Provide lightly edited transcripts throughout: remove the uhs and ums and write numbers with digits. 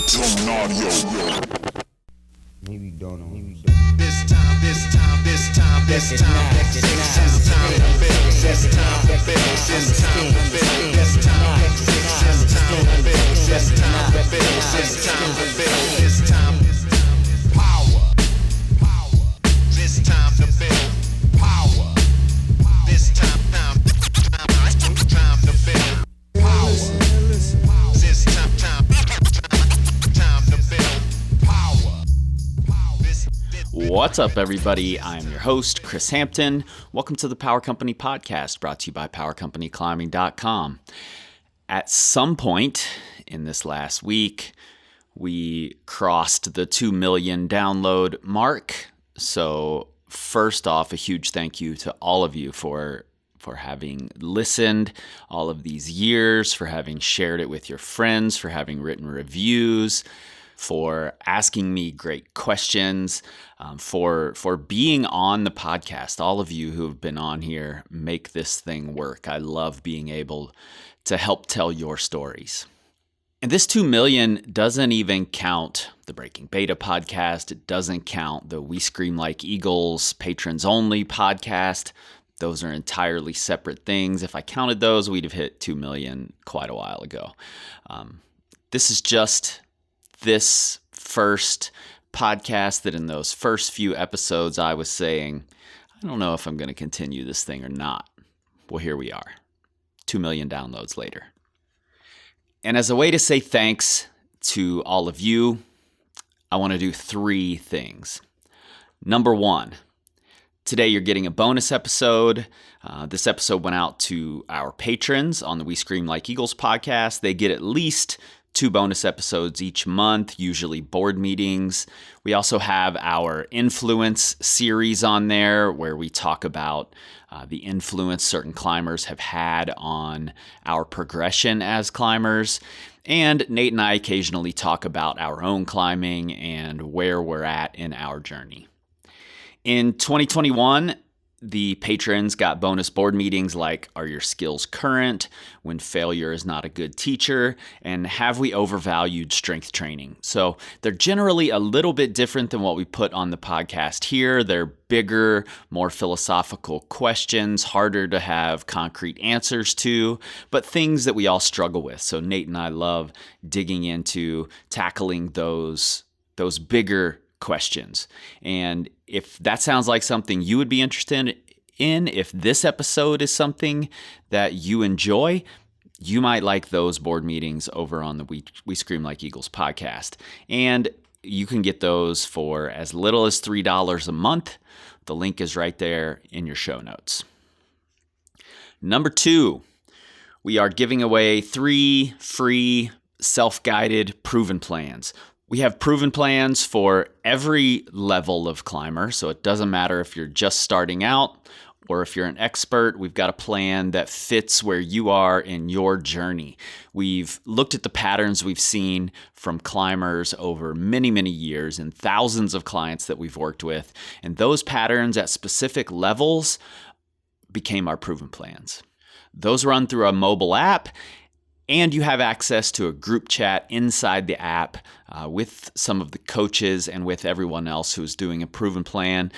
Plugtone Audio. Maybe you don't know. This time, this time, this time, this time, this time to build, this time to build, this time to build, this time to build, this time to build, this time to build, this time power, this time to build power, this time to build power, this time to build power. What's up, everybody? I'm your host, Chris Hampton. Welcome to the Power Company Podcast, brought to you by PowerCompanyClimbing.com. At some point in this last week, we crossed the 2 million download mark. So first off, a huge thank you to all of you for having listened all of these years, for having shared it with your friends, for having written reviews, for asking me great questions, for being on the podcast. All of you who have been on here make this thing work. I love being able to help tell your stories. And this 2 million doesn't even count the Breaking Beta podcast. It doesn't count the We Scream Like Eagles patrons only podcast. Those are entirely separate things. If I counted those, we'd have hit 2 million quite a while ago. This is just this first podcast that in those first few episodes I was saying, I don't know if I'm going to continue this thing or not. Well, here we are, 2 million downloads later. And as a way to say thanks to all of you, I want to do 3 things. Number 1, today you're getting a bonus episode. This episode went out to our patrons on the We Scream Like Eagles podcast. They get at least 2 bonus episodes each month, usually board meetings. We also have our influence series on there where we talk about the influence certain climbers have had on our progression as climbers. And Nate and I occasionally talk about our own climbing and where we're at in our journey. In 2021, the patrons got bonus board meetings like Are Your Skills Current? When Failure is Not a Good Teacher? And Have We Overvalued Strength Training? So they're generally a little bit different than what we put on the podcast here. They're bigger, more philosophical questions, harder to have concrete answers to, but things that we all struggle with. So Nate and I love digging into tackling those bigger questions. And if that sounds like something you would be interested in, if this episode is something that you enjoy, you might like those board meetings over on the We Scream Like Eagles podcast. And you can get those for as little as $3 a month. The link is right there in your show notes. Number 2, we are giving away 3 free self-guided proven plans. We have proven plans for every level of climber, so it doesn't matter if you're just starting out or if you're an expert. We've got a plan that fits where you are in your journey. We've looked at the patterns we've seen from climbers over many, many years and thousands of clients that we've worked with, and those patterns at specific levels became our proven plans. Those run through a mobile app, and you have access to a group chat inside the app with some of the coaches and with everyone else who's doing a proven plan.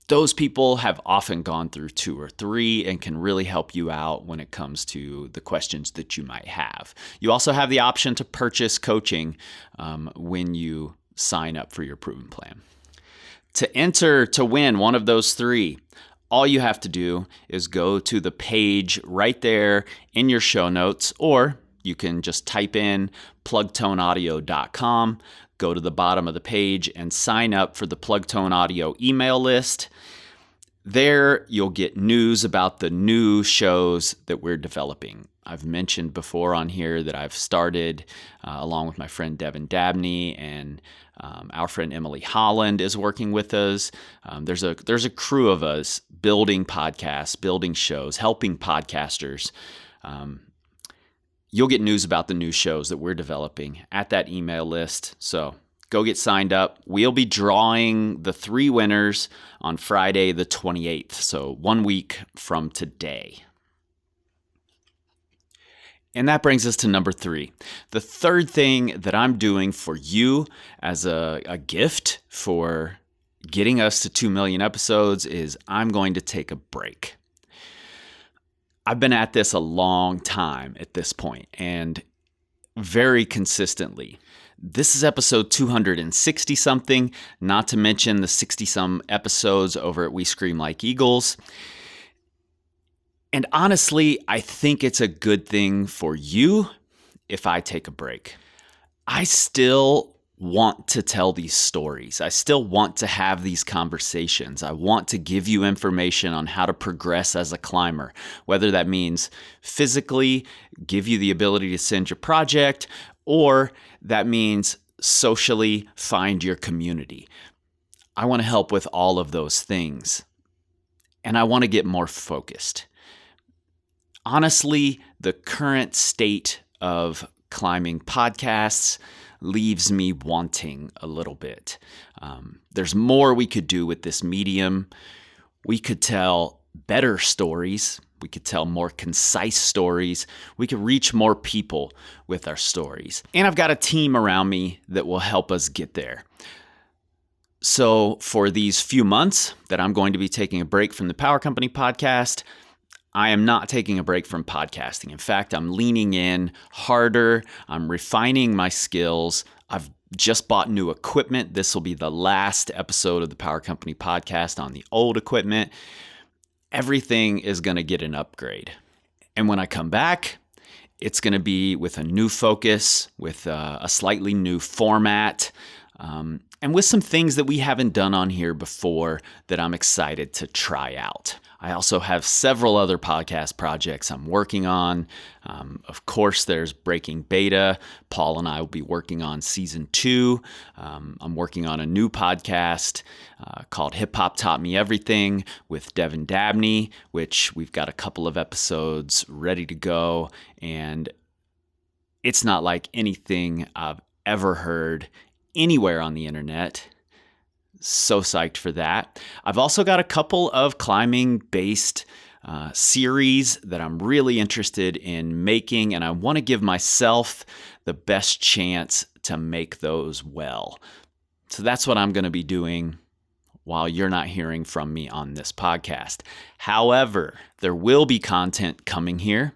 Those people have often gone through 2 or 3 and can really help you out when it comes to the questions that you might have. You also have the option to purchase coaching when you sign up for your proven plan. To enter to win one of those 3, all you have to do is go to the page right there in your show notes, or you can just type in plugtoneaudio.com, go to the bottom of the page and sign up for the Plugtone Audio email list. There you'll get news about the new shows that we're developing. I've mentioned before on here that I've started, along with my friend Devin Dabney and our friend Emily Holland is working with us. There's a crew of us building podcasts, building shows, helping podcasters. You'll get news about the new shows that we're developing at that email list. So go get signed up. We'll be drawing the 3 winners on Friday the 28th, so 1 week from today. And that brings us to number 3. The third thing that I'm doing for you as a gift for getting us to 2 million episodes is I'm going to take a break. I've been at this a long time at this point, and very consistently. This is episode 260 something, not to mention the 60 some episodes over at We Scream Like Eagles. And honestly, I think it's a good thing for you if I take a break. I still want to tell these stories. I still want to have these conversations. I want to give you information on how to progress as a climber, whether that means physically give you the ability to send your project, or that means socially find your community. I want to help with all of those things, and I want to get more focused. Honestly, the current state of climbing podcasts leaves me wanting a little bit. There's more we could do with this medium. We could tell better stories. We could tell more concise stories. We could reach more people with our stories. And I've got a team around me that will help us get there. So for these few months that I'm going to be taking a break from the Power Company podcast, I am not taking a break from podcasting. In fact, I'm leaning in harder. I'm refining my skills. I've just bought new equipment. This will be the last episode of the Power Company podcast on the old equipment. Everything is going to get an upgrade. And when I come back, it's going to be with a new focus, with a slightly new format, and with some things that we haven't done on here before that I'm excited to try out. I also have several other podcast projects I'm working on. Of course, there's Breaking Beta. Paul and I will be working on season 2. I'm working on a new podcast called Hip Hop Taught Me Everything with Devin Dabney, which we've got a couple of episodes ready to go. And it's not like anything I've ever heard anywhere on the internet. So psyched for that. I've also got a couple of climbing-based series that I'm really interested in making, and I want to give myself the best chance to make those well. So that's what I'm going to be doing while you're not hearing from me on this podcast. However, there will be content coming here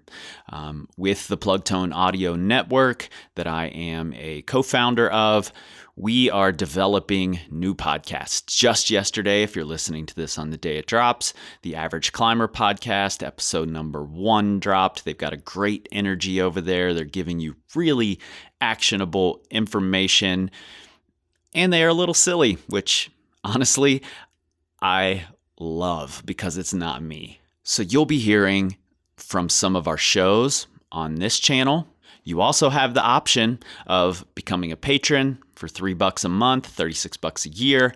with the Plugtone Audio Network that I am a co-founder of. We are developing new podcasts. Just yesterday, if you're listening to this on the day it drops, the Average Climber podcast, episode number 1 dropped. They've got a great energy over there. They're giving you really actionable information, and they are a little silly, which honestly, I love because it's not me. So you'll be hearing from some of our shows on this channel. You also have the option of becoming a patron for $3 a month, $36 a year,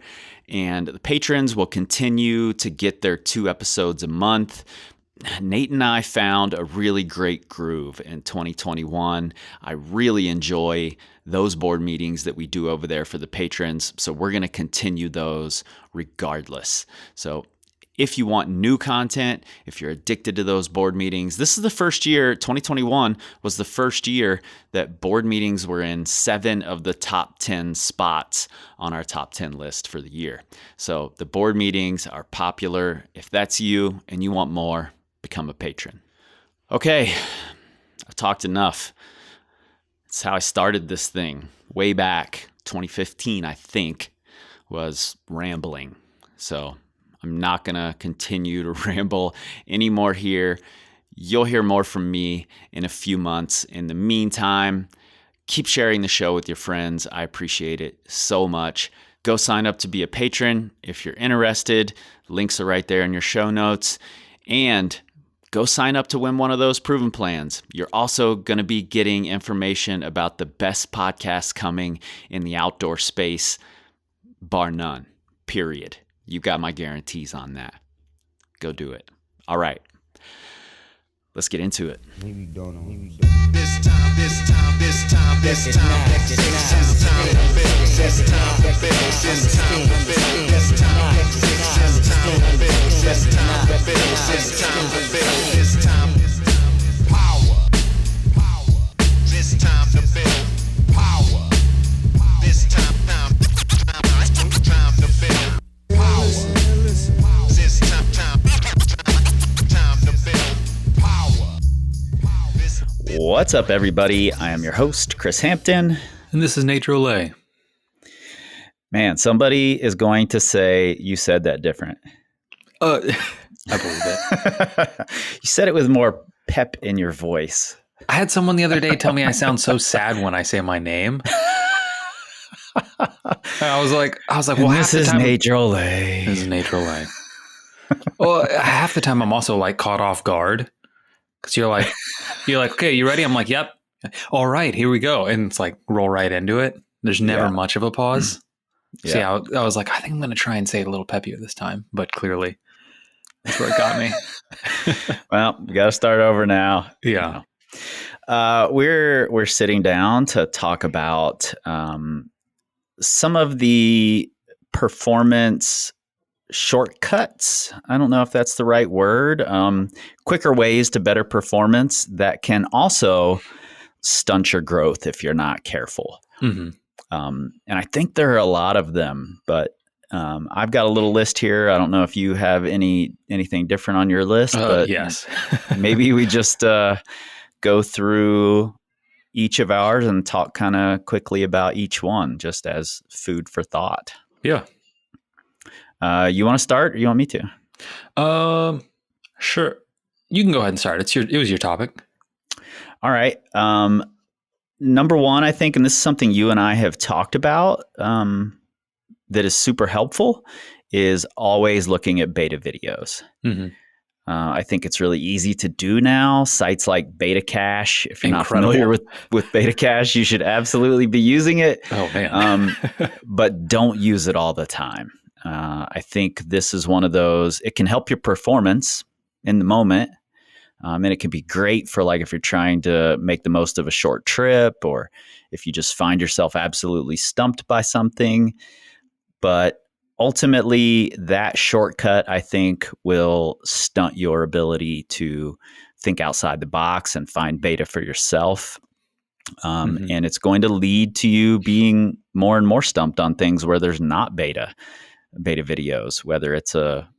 and the patrons will continue to get their 2 episodes a month. Nate and I found a really great groove in 2021. I really enjoy those board meetings that we do over there for the patrons, so we're going to continue those regardless. So if you want new content, if you're addicted to those board meetings, this is the first year, 2021 was the first year that board meetings were in 7 of the top 10 spots on our top 10 list for the year. So the board meetings are popular. If that's you and you want more, become a patron. Okay, I've talked enough. It's how I started this thing way back, 2015, I think, was rambling. So I'm not going to continue to ramble anymore here. You'll hear more from me in a few months. In the meantime, keep sharing the show with your friends. I appreciate it so much. Go sign up to be a patron if you're interested. Links are right there in your show notes. And go sign up to win one of those proven plans. You're also going to be getting information about the best podcasts coming in the outdoor space, bar none, period. You got my guarantees on that. Go do it. All right. Let's get into it. Maybe don't know. This time, this time, this time, this time, this time to build, this time to build, this time to build, this time, this time to build, this time to build, this time to build, this time. Power. What's up, everybody? I am your host, Chris Hampton. And this is Nate Drolet. Man, somebody is going to say you said that different. I believe it. You said it with more pep in your voice. I had someone the other day tell me I sound so sad when I say my name. I was like, well, this is Nate Drolet. This is Nate Drolet. Well, half the time I'm also like caught off guard because you're like, okay, you ready? I'm like, yep. All right, here we go. And it's like, roll right into it. There's never much of a pause. See, I was like, I think I'm going to try and say it a little peppier this time, but clearly that's where it got me. Well, we got to start over now. Yeah. We're sitting down to talk about some of the performance shortcuts. I don't know if that's the right word. Quicker ways to better performance that can also stunt your growth if you're not careful. Mm-hmm. And I think there are a lot of them, but I've got a little list here. I don't know if you have anything different on your list, but yes. Maybe we just go through each of ours and talk kind of quickly about each one, just as food for thought. Yeah. You want to start, or you want me to? Sure. You can go ahead and start. It was your topic. All right. Number one, I think, and this is something you and I have talked about that is super helpful, is always looking at beta videos. Mm-hmm. I think it's really easy to do now. Sites like Beta Cache, if you're not familiar with Beta Cache, you should absolutely be using it. Oh, man. But don't use it all the time. I think this is one of those, it can help your performance in the moment. And it can be great for like if you're trying to make the most of a short trip, or if you just find yourself absolutely stumped by something. But ultimately, that shortcut, I think, will stunt your ability to think outside the box and find beta for yourself. And it's going to lead to you being more and more stumped on things where there's not beta videos, whether it's a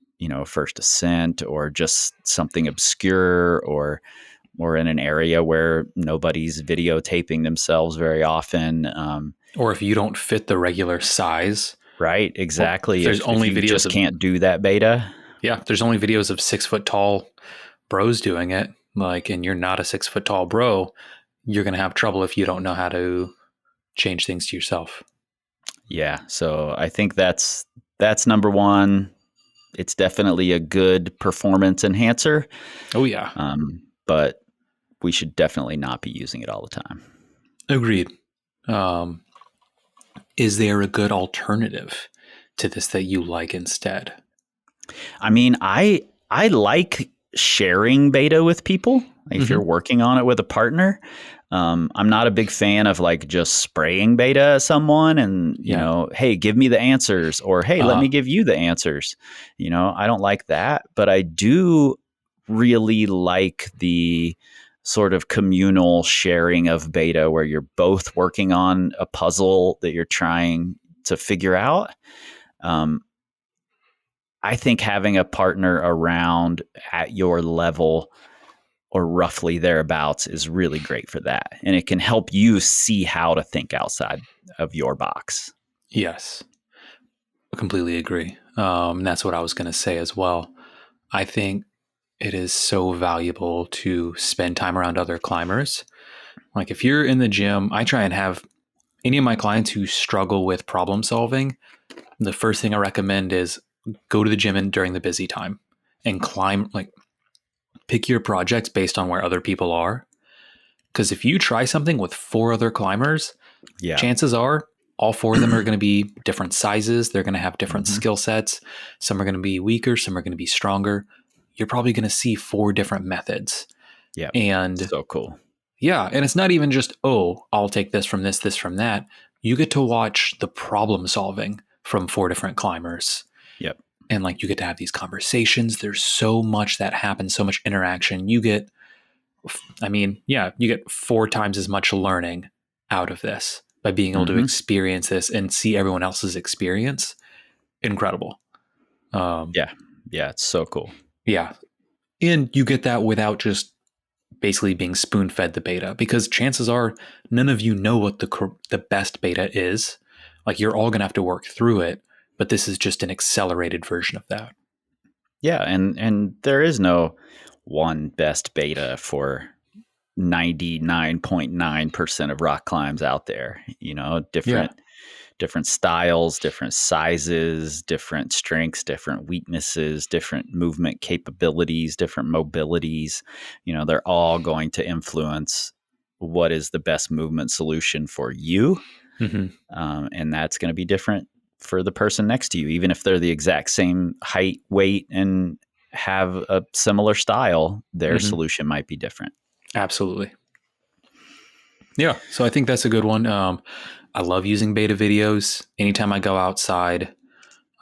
first ascent or just something obscure or in an area where nobody's videotaping themselves very often. Or if you don't fit the regular size. Right, exactly. There's only if you videos just can't do that beta. Yeah, there's only videos of 6 foot tall bros doing it. Like, and you're not a 6 foot tall bro, you're going to have trouble if you don't know how to change things to yourself. Yeah. So I think that's number one. It's definitely a good performance enhancer. Oh yeah. But we should definitely not be using it all the time. Agreed. Is there a good alternative to this that you like instead? I mean, I like sharing beta with people. If you're working on it with a partner, I'm not a big fan of like just spraying beta at someone and, hey, give me the answers, or, hey, let me give you the answers. I don't like that, but I do really like the sort of communal sharing of beta where you're both working on a puzzle that you're trying to figure out. I think having a partner around at your level or roughly thereabouts is really great for that. And it can help you see how to think outside of your box. Yes, I completely agree. And that's what I was going to say as well. I think it is so valuable to spend time around other climbers. Like if you're in the gym, I try and have any of my clients who struggle with problem solving. The first thing I recommend is go to the gym during the busy time and climb, like pick your projects based on where other people are. Because if you try something with 4 other climbers, chances are all 4 of them are going to be different sizes. They're going to have different skill sets. Some are going to be weaker. Some are going to be stronger. You're probably going to see 4 different methods. Yeah. And so cool. Yeah. And it's not even just, I'll take this from this from that. You get to watch the problem solving from 4 different climbers. Yep. And like you get to have these conversations. There's so much that happens, so much interaction. You get 4 times as much learning out of this by being able to experience this and see everyone else's experience. Incredible. Yeah, it's so cool. Yeah. And you get that without just basically being spoon fed the beta, because chances are none of you know what the best beta is. Like, you're all going to have to work through it, but this is just an accelerated version of that. Yeah, and there is no one best beta for 99.9% of rock climbs out there. Different styles, different sizes, different strengths, different weaknesses, different movement capabilities, different mobilities. They're all going to influence what is the best movement solution for you. Mm-hmm. And that's going to be different for the person next to you, even if they're the exact same height, weight, and have a similar style, their solution might be different. Absolutely. Yeah. So I think that's a good one. I love using beta videos anytime I go outside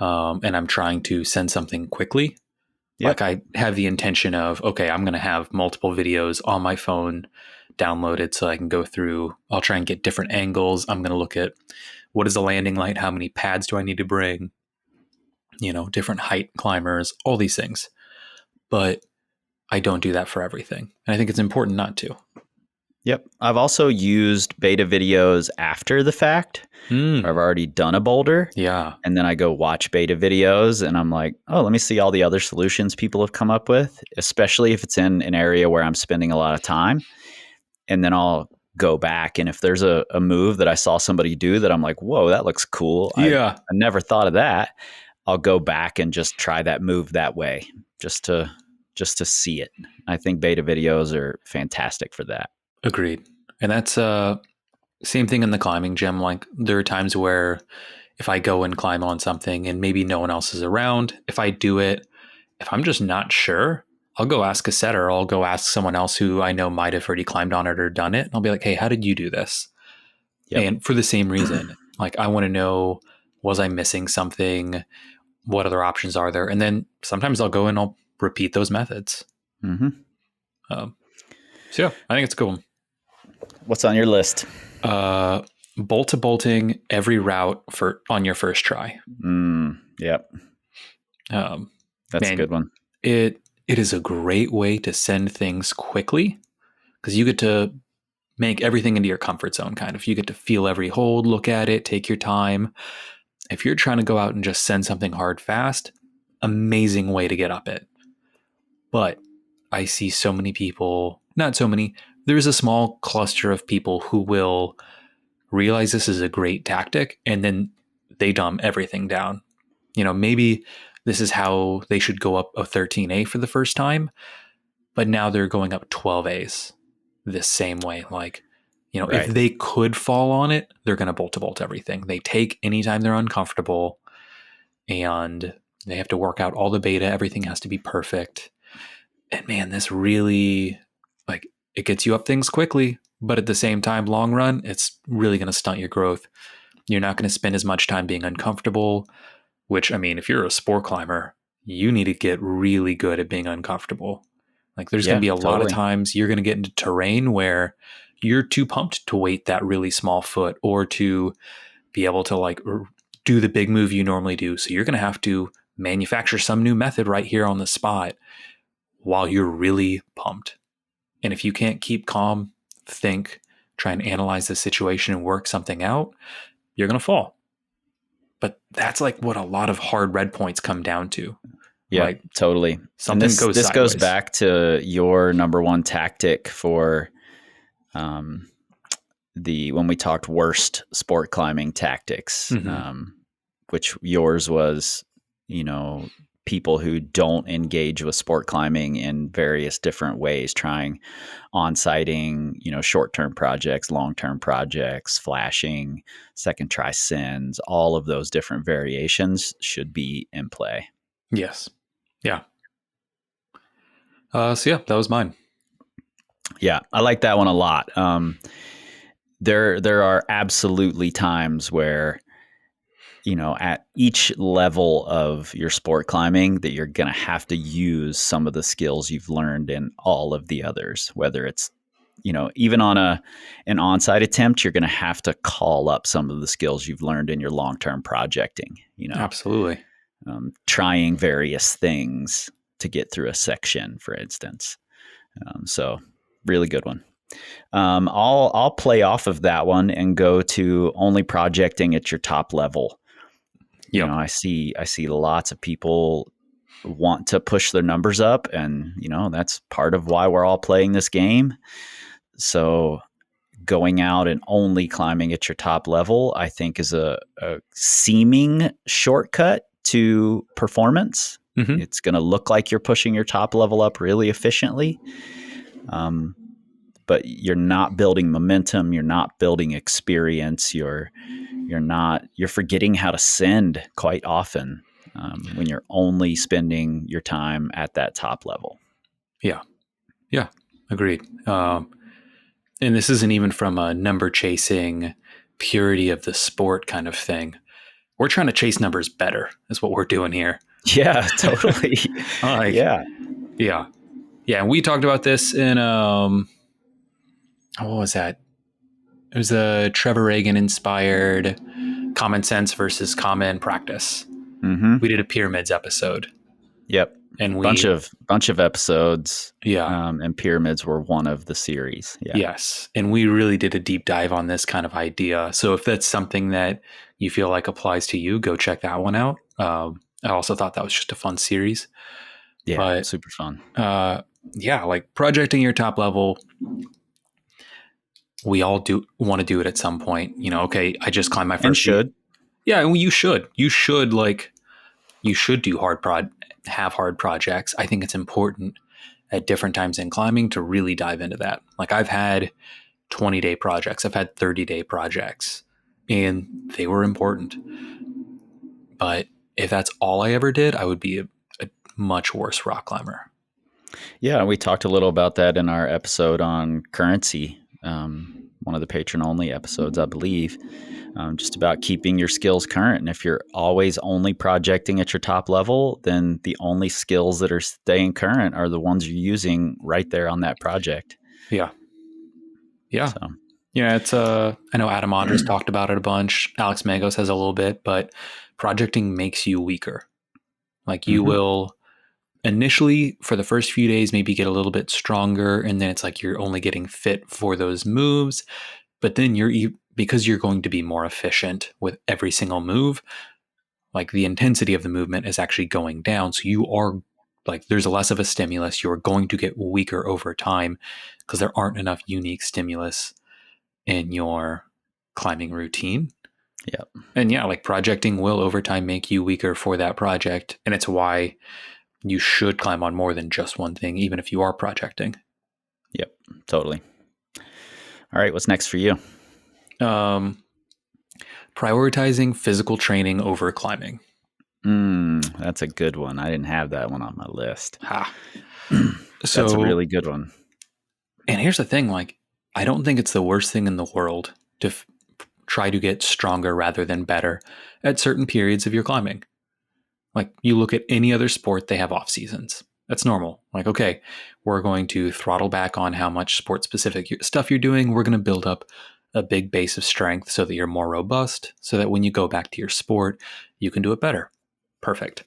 and I'm trying to send something quickly. Yep. Like, I have the intention of, okay, I'm going to have multiple videos on my phone downloaded so I can go through. I'll try and get different angles. I'm going to look at what is the landing light? How many pads do I need to bring? Different height climbers, all these things. But I don't do that for everything. And I think it's important not to. Yep. I've also used beta videos after the fact. I've already done a boulder. Yeah. And then I go watch beta videos and I'm like, oh, let me see all the other solutions people have come up with, especially if it's in an area where I'm spending a lot of time. And then I'll go back. And if there's a move that I saw somebody do that I'm like, whoa, that looks cool. Yeah. I never thought of that. I'll go back and just try that move that way just to see it. I think beta videos are fantastic for that. Agreed. And that's same thing in the climbing gym. Like, there are times where if I go and climb on something and maybe no one else is around, if I do it, if I'm just not sure, I'll go ask a setter, or I'll go ask someone else who I know might have already climbed on it or done it. And I'll be like, hey, how did you do this? Yep. And for the same reason, like, I want to know, was I missing something? What other options are there? And then sometimes I'll go and I'll repeat those methods. Mm-hmm. So yeah, I think it's a cool one. What's on your list? Bolt to bolting every route on your first try. Yep. That's a good one. It is a great way to send things quickly, because you get to make everything into your comfort zone. Kind of, you get to feel every hold, look at it, take your time. If you're trying to go out and just send something hard fast, amazing way to get up it. But I see so many people, not so many, there's a small cluster of people who will realize this is a great tactic and then they dumb everything down. Maybe this is how they should go up a 13A for the first time, but now they're going up 12As this same way. Like, right. If they could fall on it, they're going to bolt to bolt everything. They take anytime they're uncomfortable, and they have to work out all the beta. Everything has to be perfect. And man, this really, like, it gets you up things quickly, but at the same time, long run, it's really going to stunt your growth. You're not going to spend as much time being uncomfortable, which, I mean, if you're a sport climber, you need to get really good at being uncomfortable. Like, there's going to be a lot of times you're going to get into terrain where you're too pumped to weight that really small foot or to be able to, like, do the big move you normally do. So you're going to have to manufacture some new method right here on the spot while you're really pumped. And if you can't keep calm, think, try and analyze the situation and work something out, you're going to fall. But that's like what a lot of hard red points come down to. Yeah, like, totally. Something goes sideways. This goes back to your number one tactic for when we talked worst sport climbing tactics, which yours was, people who don't engage with sport climbing in various different ways, trying on-sighting, short-term projects, long-term projects, flashing, second try sends, all of those different variations should be in play. Yes. Yeah. So yeah, that was mine. Yeah, I like that one a lot. There are absolutely times where, at each level of your sport climbing that you're going to have to use some of the skills you've learned in all of the others, whether it's, even on an on-site attempt, you're going to have to call up some of the skills you've learned in your long-term projecting, Absolutely. Trying various things to get through a section, for instance. So Really good one. I'll play off of that one and go to only projecting at your top level. You Yep. know, I see lots of people want to push their numbers up, and that's part of why we're all playing this game. So going out and only climbing at your top level, I think, is a seeming shortcut to performance. Mm-hmm. It's going to look like you're pushing your top level up really efficiently. But you're not building momentum. You're not building experience. You're forgetting how to send quite often when you're only spending your time at that top level. Yeah. Agreed. And this isn't even from a number chasing purity of the sport kind of thing. We're trying to chase numbers better is what we're doing here. Yeah, totally. Yeah. And we talked about this in what was that? It was a Trevor Reagan inspired common sense versus common practice. Mm-hmm. We did a pyramids episode. Yep. And bunch of episodes. Yeah. And pyramids were one of the series. Yeah. Yes. And we really did a deep dive on this kind of idea. So if that's something that you feel like applies to you, go check that one out. I also thought that was just a fun series. Yeah. But, super fun. Like projecting your top level, we all want to do it at some point. Okay, I just climbed my first. And should. Yeah, and you should. You should do have hard projects. I think it's important at different times in climbing to really dive into that. Like I've had 20-day projects, I've had 30-day projects, and they were important. But if that's all I ever did, I would be a much worse rock climber. Yeah, we talked a little about that in our episode on currency, one of the patron-only episodes, I believe, just about keeping your skills current. And if you're always only projecting at your top level, then the only skills that are staying current are the ones you're using right there on that project. Yeah. So. Yeah, it's I know Adam Andres talked about it a bunch. Alex Magos has a little bit, but projecting makes you weaker. Like you will initially, for the first few days, maybe get a little bit stronger, and then it's like you're only getting fit for those moves. But then because you're going to be more efficient with every single move, like the intensity of the movement is actually going down. So you are like, there's less of a stimulus. You're going to get weaker over time because there aren't enough unique stimulus in your climbing routine. Yep. And yeah, like projecting will over time make you weaker for that project. And it's why you should climb on more than just one thing, even if you are projecting. Yep, totally. All right, what's next for you? Prioritizing physical training over climbing. That's a good one. I didn't have that one on my list. So that's a really good one. And here's the thing, like, I don't think it's the worst thing in the world to try to get stronger rather than better at certain periods of your climbing. Like you look at any other sport, they have off seasons. That's normal. Like, okay, we're going to throttle back on how much sport specific stuff you're doing. We're going to build up a big base of strength so that you're more robust, so that when you go back to your sport, you can do it better. Perfect.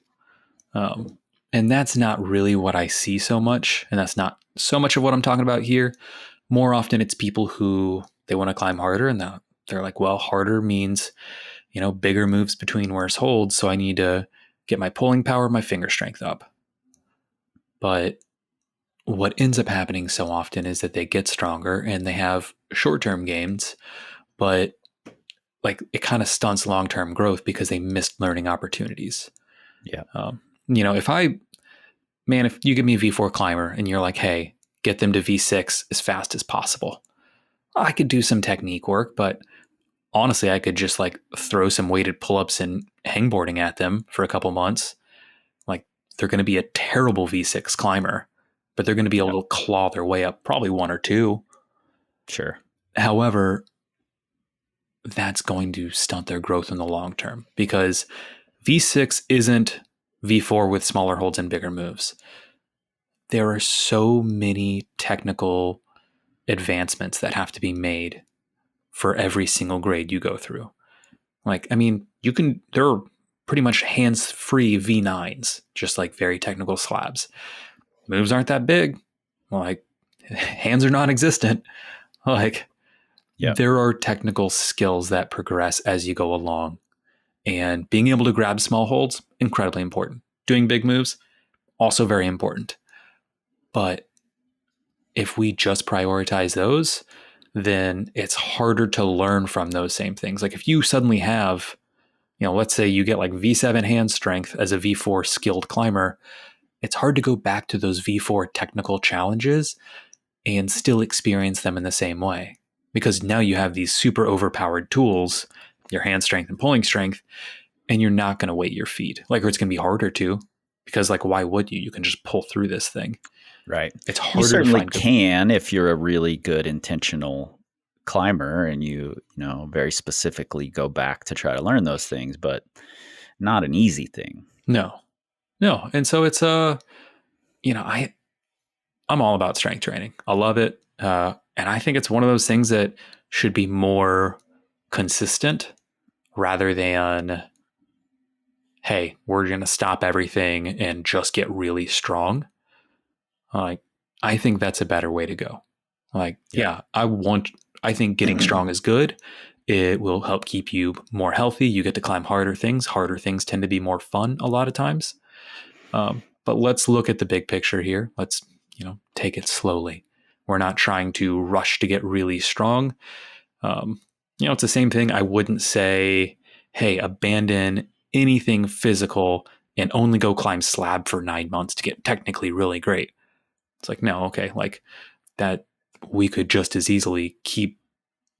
And that's not really what I see so much. And that's not so much of what I'm talking about here. More often it's people who they want to climb harder, and they're like, well, harder means, bigger moves between worse holds. So I need to get my pulling power, my finger strength up. But what ends up happening so often is that they get stronger and they have short-term gains, but like it kind of stunts long-term growth because they missed learning opportunities. Yeah. If you give me a V4 climber and you're like, hey, get them to V6 as fast as possible, I could do some technique work, but honestly, I could just like throw some weighted pull-ups and hangboarding at them for a couple months. Like they're going to be a terrible V6 climber, but they're going to be able to claw their way up probably one or two. Sure. However, that's going to stunt their growth in the long term because V6 isn't V4 with smaller holds and bigger moves. There are so many technical advancements that have to be made for every single grade you go through. Like, I mean, there are pretty much hands-free V9s, just like very technical slabs. Moves aren't that big. Like, hands are non-existent. Like, Yeah. there are technical skills that progress as you go along. And being able to grab small holds, incredibly important. Doing big moves, also very important. But if we just prioritize those, then it's harder to learn from those same things. Like if you suddenly have, let's say you get like V7 hand strength as a V4 skilled climber, it's hard to go back to those V4 technical challenges and still experience them in the same way. Because now you have these super overpowered tools, your hand strength and pulling strength, and you're not going to weight your feet. Or it's going to be harder to, because why would you? You can just pull through this thing. Right. It's harder you certainly to find can if you're a really good intentional climber and you very specifically go back to try to learn those things, but not an easy thing. No. And so it's I'm all about strength training. I love it. And I think it's one of those things that should be more consistent rather than, hey, we're going to stop everything and just get really strong. I think that's a better way to go. I think getting strong is good. It will help keep you more healthy. You get to climb harder things. Harder things tend to be more fun a lot of times. But let's look at the big picture here. Let's, take it slowly. We're not trying to rush to get really strong. It's the same thing. I wouldn't say, hey, abandon anything physical and only go climb slab for 9 months to get technically really great. It's like, no, okay, that we could just as easily keep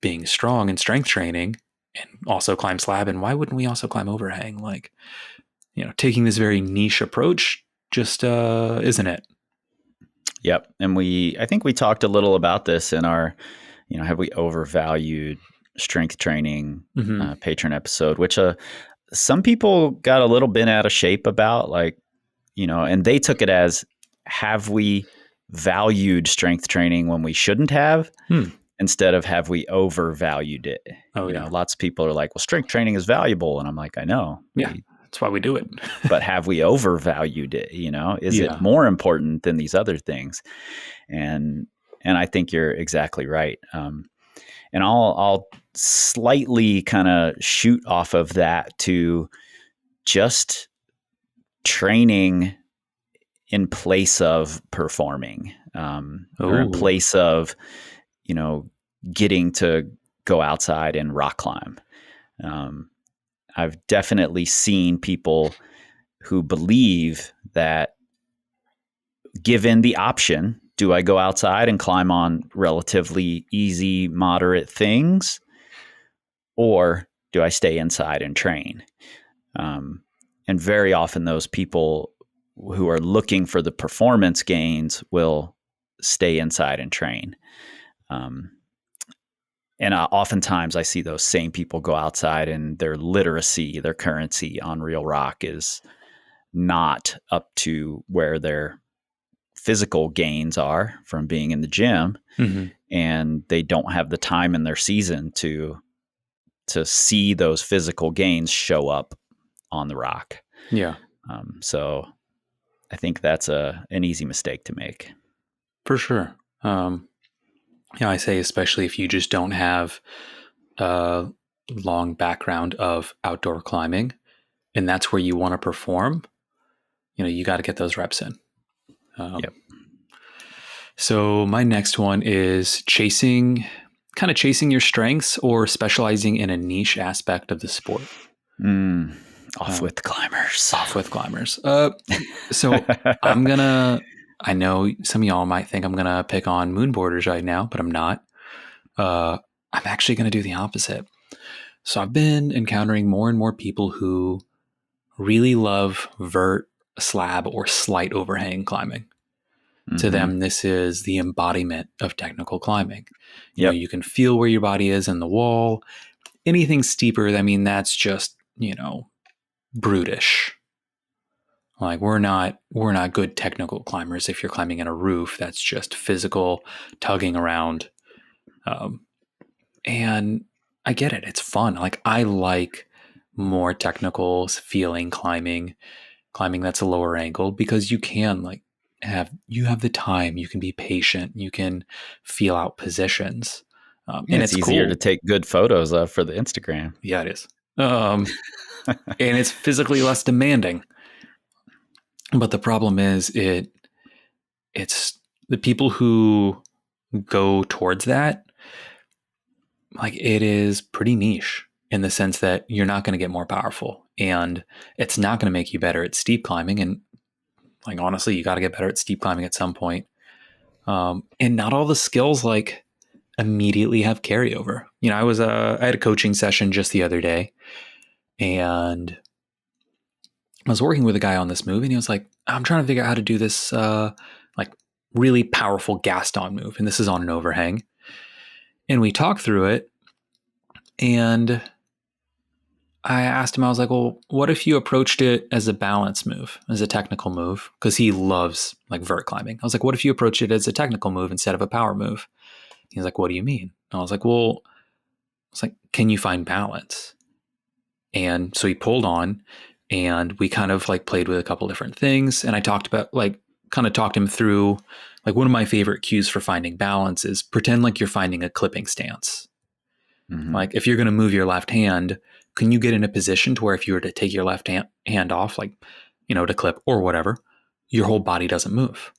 being strong and strength training and also climb slab. And why wouldn't we also climb overhang? Taking this very niche approach just isn't it. Yep. And I think we talked a little about this in our, have we overvalued strength training patron episode, which some people got a little bit out of shape about, and they took it as, have we valued strength training when we shouldn't have, instead of have we overvalued it? Lots of people are like, well, strength training is valuable. And I'm like, I know. Yeah. That's why we do it. But have we overvalued it? Is it more important than these other things? And I think you're exactly right. And I'll slightly kind of shoot off of that to just training in place of performing, or in place of, getting to go outside and rock climb. I've definitely seen people who believe that, given the option, do I go outside and climb on relatively easy, moderate things, or do I stay inside and train? And very often those people who are looking for the performance gains will stay inside and train. And oftentimes I see those same people go outside and their literacy, their currency on real rock is not up to where their physical gains are from being in the gym. And they don't have the time in their season to see those physical gains show up on the rock. Yeah. So I think that's an easy mistake to make. For sure. I say, especially if you just don't have a long background of outdoor climbing and that's where you want to perform, you got to get those reps in. Yep. So my next one is chasing your strengths or specializing in a niche aspect of the sport. Off with climbers. So I know some of y'all might think I'm going to pick on moonboarders right now, but I'm not. I'm actually going to do the opposite. So I've been encountering more and more people who really love vert, slab, or slight overhang climbing. To them, this is the embodiment of technical climbing. You can feel where your body is in the wall. Anything steeper, that's just, brutish. We're not good technical climbers. If you're climbing in a roof, that's just physical tugging around. And I get it. It's fun. I like more technical feeling climbing that's a lower angle, because you can you have the time, you can be patient, you can feel out positions. And It's it's easier cool. to take good photos of for the Instagram. Yeah, it is. And it's physically less demanding. But the problem is it's the people who go towards that, like, it is pretty niche in the sense that you're not going to get more powerful, and it's not going to make you better at steep climbing. And like, honestly, you got to get better at steep climbing at some point. And not all the skills like immediately have carryover. You know, I had a coaching session just the other day, and I was working with a guy on this move, and he was like, I'm trying to figure out how to do this like really powerful Gaston move. And this is on an overhang. And we talked through it, and I asked him, I was like, well, what if you approached it as a balance move, as a technical move? Because he loves like vert climbing. I was like, what if you approached it as a technical move instead of a power move? He's like, what do you mean? And I was like, well, it's like, can you find balance? And so he pulled on, and we kind of like played with a couple different things. And I talked about like, kind of talked him through like one of my favorite cues for finding balance is pretend like you're finding a clipping stance. Mm-hmm. Like if you're going to move your left hand, can you get in a position to where if you were to take your left hand off, like, you know, to clip or whatever, your whole body doesn't move.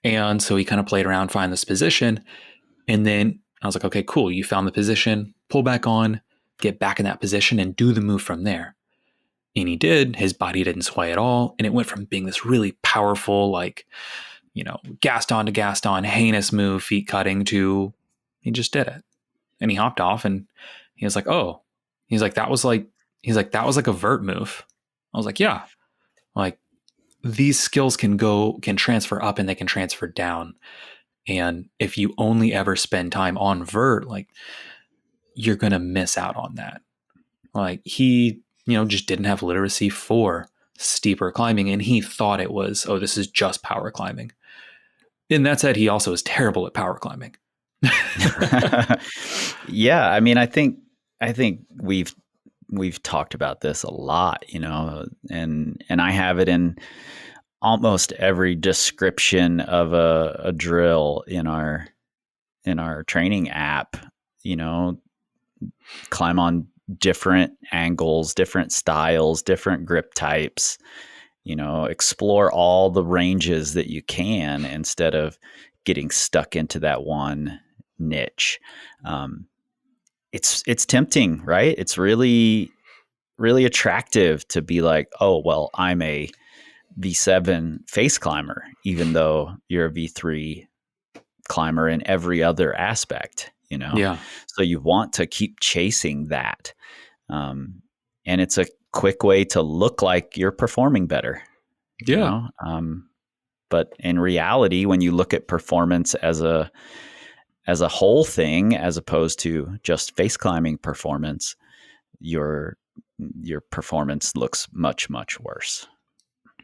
And so he kind of played around, find this position. And then I was like, okay, cool. You found the position, pull back on, get back in that position and do the move from there. And he did. His body didn't sway at all. And it went from being this really powerful, like, you know, Gaston to Gaston, heinous move, feet cutting, to he just did it. And he hopped off, and he was like, oh, he's like, that was like a vert move. I was like, yeah, like these skills can transfer up and they can transfer down. And if you only ever spend time on vert, like you're going to miss out on that. Like he, you know, just didn't have literacy for steeper climbing. And he thought it was, oh, this is just power climbing. And that said, he also is terrible at power climbing. Yeah, I mean, I think we've talked about this a lot, you know, and I have it in almost every description of a drill in our training app. You know, climb on different angles, different styles, different grip types. You know, explore all the ranges that you can instead of getting stuck into that one niche. It's tempting, right? It's really, really attractive to be like, oh, well, I'm a V7 face climber, even though you're a V3 climber in every other aspect, you know? Yeah. So you want to keep chasing that. And it's a quick way to look like you're performing better. Yeah. You know? But in reality, when you look at performance as a whole thing, as opposed to just face climbing performance, your performance looks much, much worse.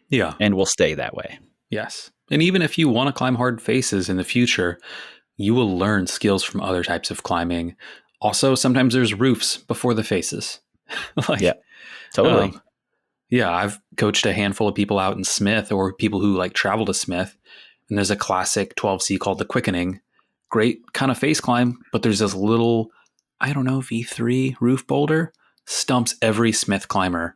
Yeah. And will stay that way. Yes. And even if you want to climb hard faces in the future, you will learn skills from other types of climbing. Also, sometimes there's roofs before the faces. Like, yeah, totally. Yeah, I've coached a handful of people out in Smith, or people who like travel to Smith. And there's a classic 12C called the Quickening. Great kind of face climb, but there's this little, I don't know, V3 roof boulder, stumps every Smith climber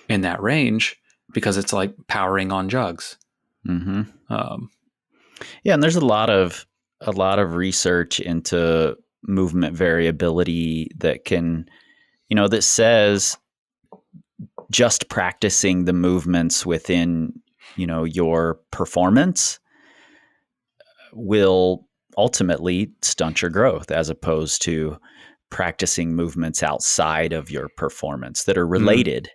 in that range because it's like powering on jugs. Mm-hmm. Yeah, and there's a lot of research into movement variability that can, you know, that says just practicing the movements within, you know, your performance will ultimately stunt your growth, as opposed to practicing movements outside of your performance that are related.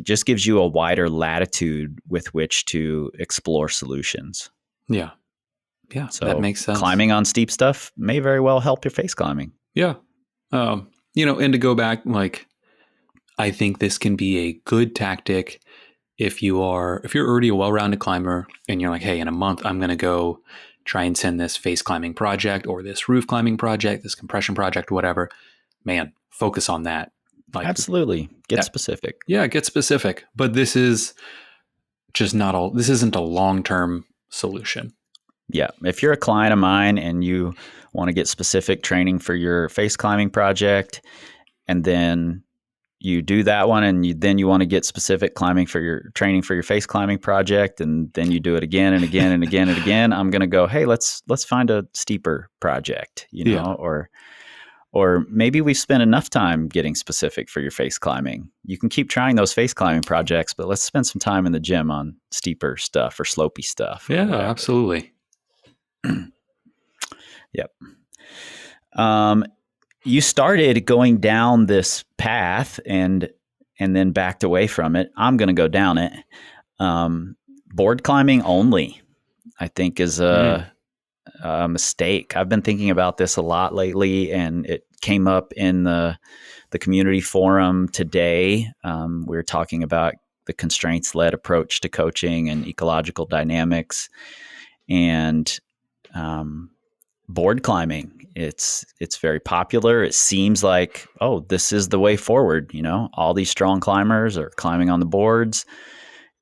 Just gives you a wider latitude with which to explore solutions. Yeah. Yeah. So that makes sense. Climbing on steep stuff may very well help your face climbing. Yeah. You know, and to go back, like, I think this can be a good tactic if you're already a well-rounded climber and you're like, hey, in a month, I'm going to go try and send this face climbing project or this roof climbing project, this compression project, whatever. Man, focus on that. Like, absolutely. Get specific. Yeah, get specific. But this is just not all. This isn't a long-term solution. Yeah. If you're a client of mine and you want to get specific training for your face climbing project, and then you do that one, and then you want to get specific climbing for your training for your face climbing project, and then you do it again and again and again and again, I'm going to go, hey, let's find a steeper project, or maybe we've spent enough time getting specific for your face climbing. You can keep trying those face climbing projects, but let's spend some time in the gym on steeper stuff or slopey stuff. Yeah, absolutely. Yep. You started going down this path and then backed away from it. I'm going to go down it. Board climbing only, I think, is a mistake. I've been thinking about this a lot lately, and it came up in the community forum today. We were talking about the constraints-led approach to coaching and ecological dynamics, and board climbing. It's very popular. It seems like, oh, this is the way forward. All these strong climbers are climbing on the boards.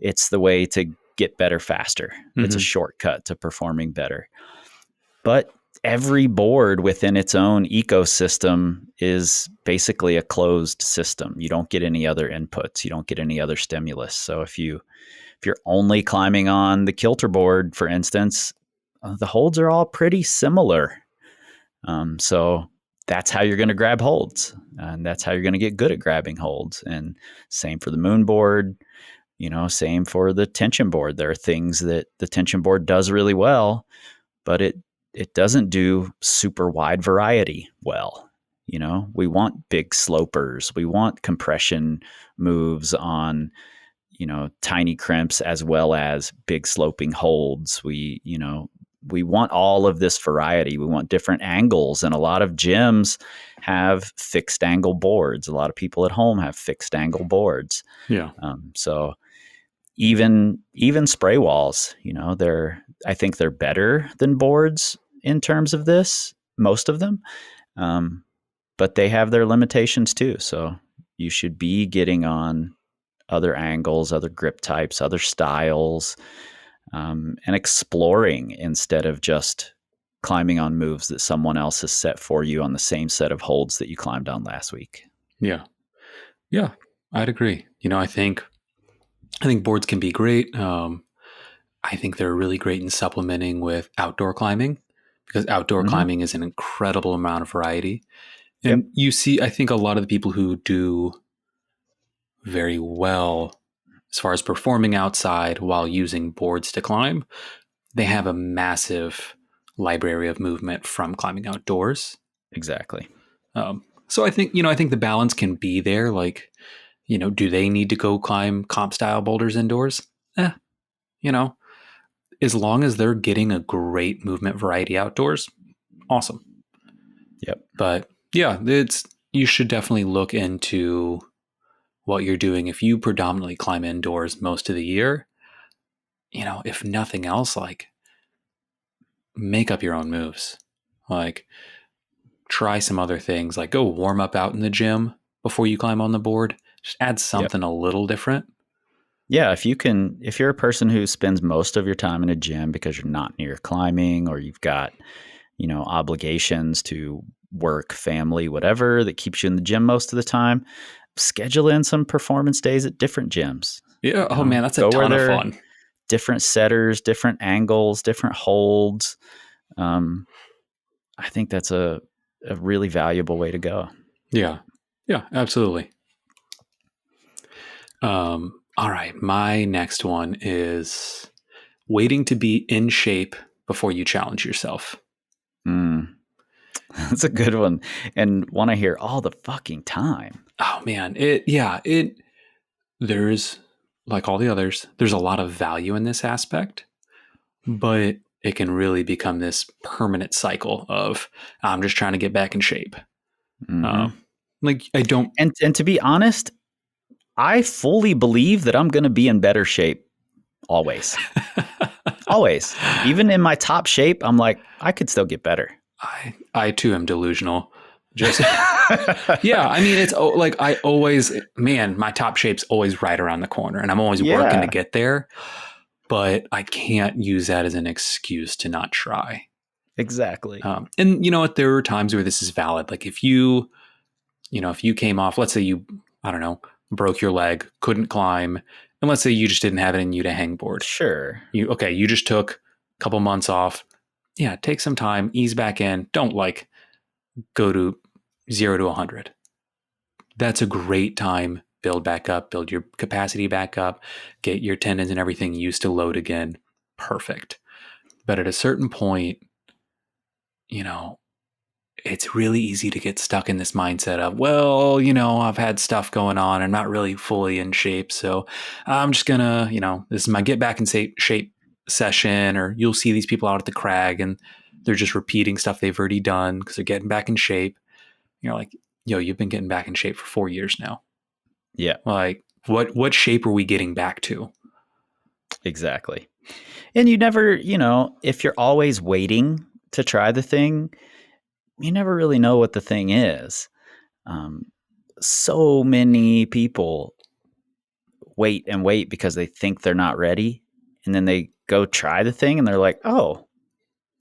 It's the way to get better faster. Mm-hmm. It's a shortcut to performing better. But every board within its own ecosystem is basically a closed system. You don't get any other inputs. You don't get any other stimulus. So if you're only climbing on the kilter board, for instance, the holds are all pretty similar. So that's how you're going to grab holds, and that's how you're going to get good at grabbing holds. And same for the moon board, same for the tension board. There are things that the tension board does really well, but it doesn't do super wide variety well. We want big slopers. We want compression moves on, tiny crimps as well as big sloping holds. We want all of this variety. We want different angles, and a lot of gyms have fixed angle boards. A lot of people at home have fixed angle boards. Yeah. So even spray walls, I think they're better than boards in terms of this, most of them, but they have their limitations too. So you should be getting on other angles, other grip types, other styles, and exploring instead of just climbing on moves that someone else has set for you on the same set of holds that you climbed on last week. Yeah. Yeah, I'd agree. I think boards can be great. I think they're really great in supplementing with outdoor climbing, because outdoor climbing is an incredible amount of variety. And you see, I think a lot of the people who do very well as far as performing outside while using boards to climb, they have a massive library of movement from climbing outdoors. Exactly. So I think the balance can be there. Like, do they need to go climb comp style boulders indoors? As long as they're getting a great movement variety outdoors, awesome. Yep. But yeah, you should definitely look into what you're doing. If you predominantly climb indoors most of the year, if nothing else, like, make up your own moves. Like, try some other things, like go warm up out in the gym before you climb on the board. Just add something a little different. Yeah, if you're a person who spends most of your time in a gym because you're not near climbing, or you've got, obligations to work, family, whatever, that keeps you in the gym most of the time, schedule in some performance days at different gyms. Yeah. Oh man, that's a ton of fun. Different setters, different angles, different holds. I think that's a really valuable way to go. Yeah. Yeah, absolutely. All right. My next one is waiting to be in shape before you challenge yourself. That's a good one, and want to hear all the fucking time. Oh man. There's, like all the others, there's a lot of value in this aspect, but it can really become this permanent cycle of, I'm just trying to get back in shape. Like, I don't. And to be honest, I fully believe that I'm going to be in better shape always. Always. Even in my top shape, I'm like, I could still get better. I too am delusional. Just Yeah, I mean, it's like I always, man, my top shape's always right around the corner, and I'm always working to Yeah, get there. But I can't use that as an excuse to not try. exactly. And you know what? There are times where this is valid. Like if you came off, let's say you, I don't know, broke your leg, couldn't climb, and let's say you just didn't have it in you to hangboard. Sure. You just took a couple months off. Yeah, take some time, ease back in. Don't like go to 0 to 100. That's a great time. Build back up, build your capacity back up, get your tendons and everything used to load again. Perfect. But at a certain point, it's really easy to get stuck in this mindset of, well, I've had stuff going on. I'm not really fully in shape. So I'm just going to, this is my get back in shape session. Or you'll see these people out at the crag and they're just repeating stuff they've already done because they're getting back in shape. You're like, yo, you've been getting back in shape for 4 years now. Yeah, Like, what shape are we getting back to? exactly. And you never, if you're always waiting to try the thing, you never really know what the thing is. So many people wait and wait because they think they're not ready. And then they go try the thing and they're like, oh,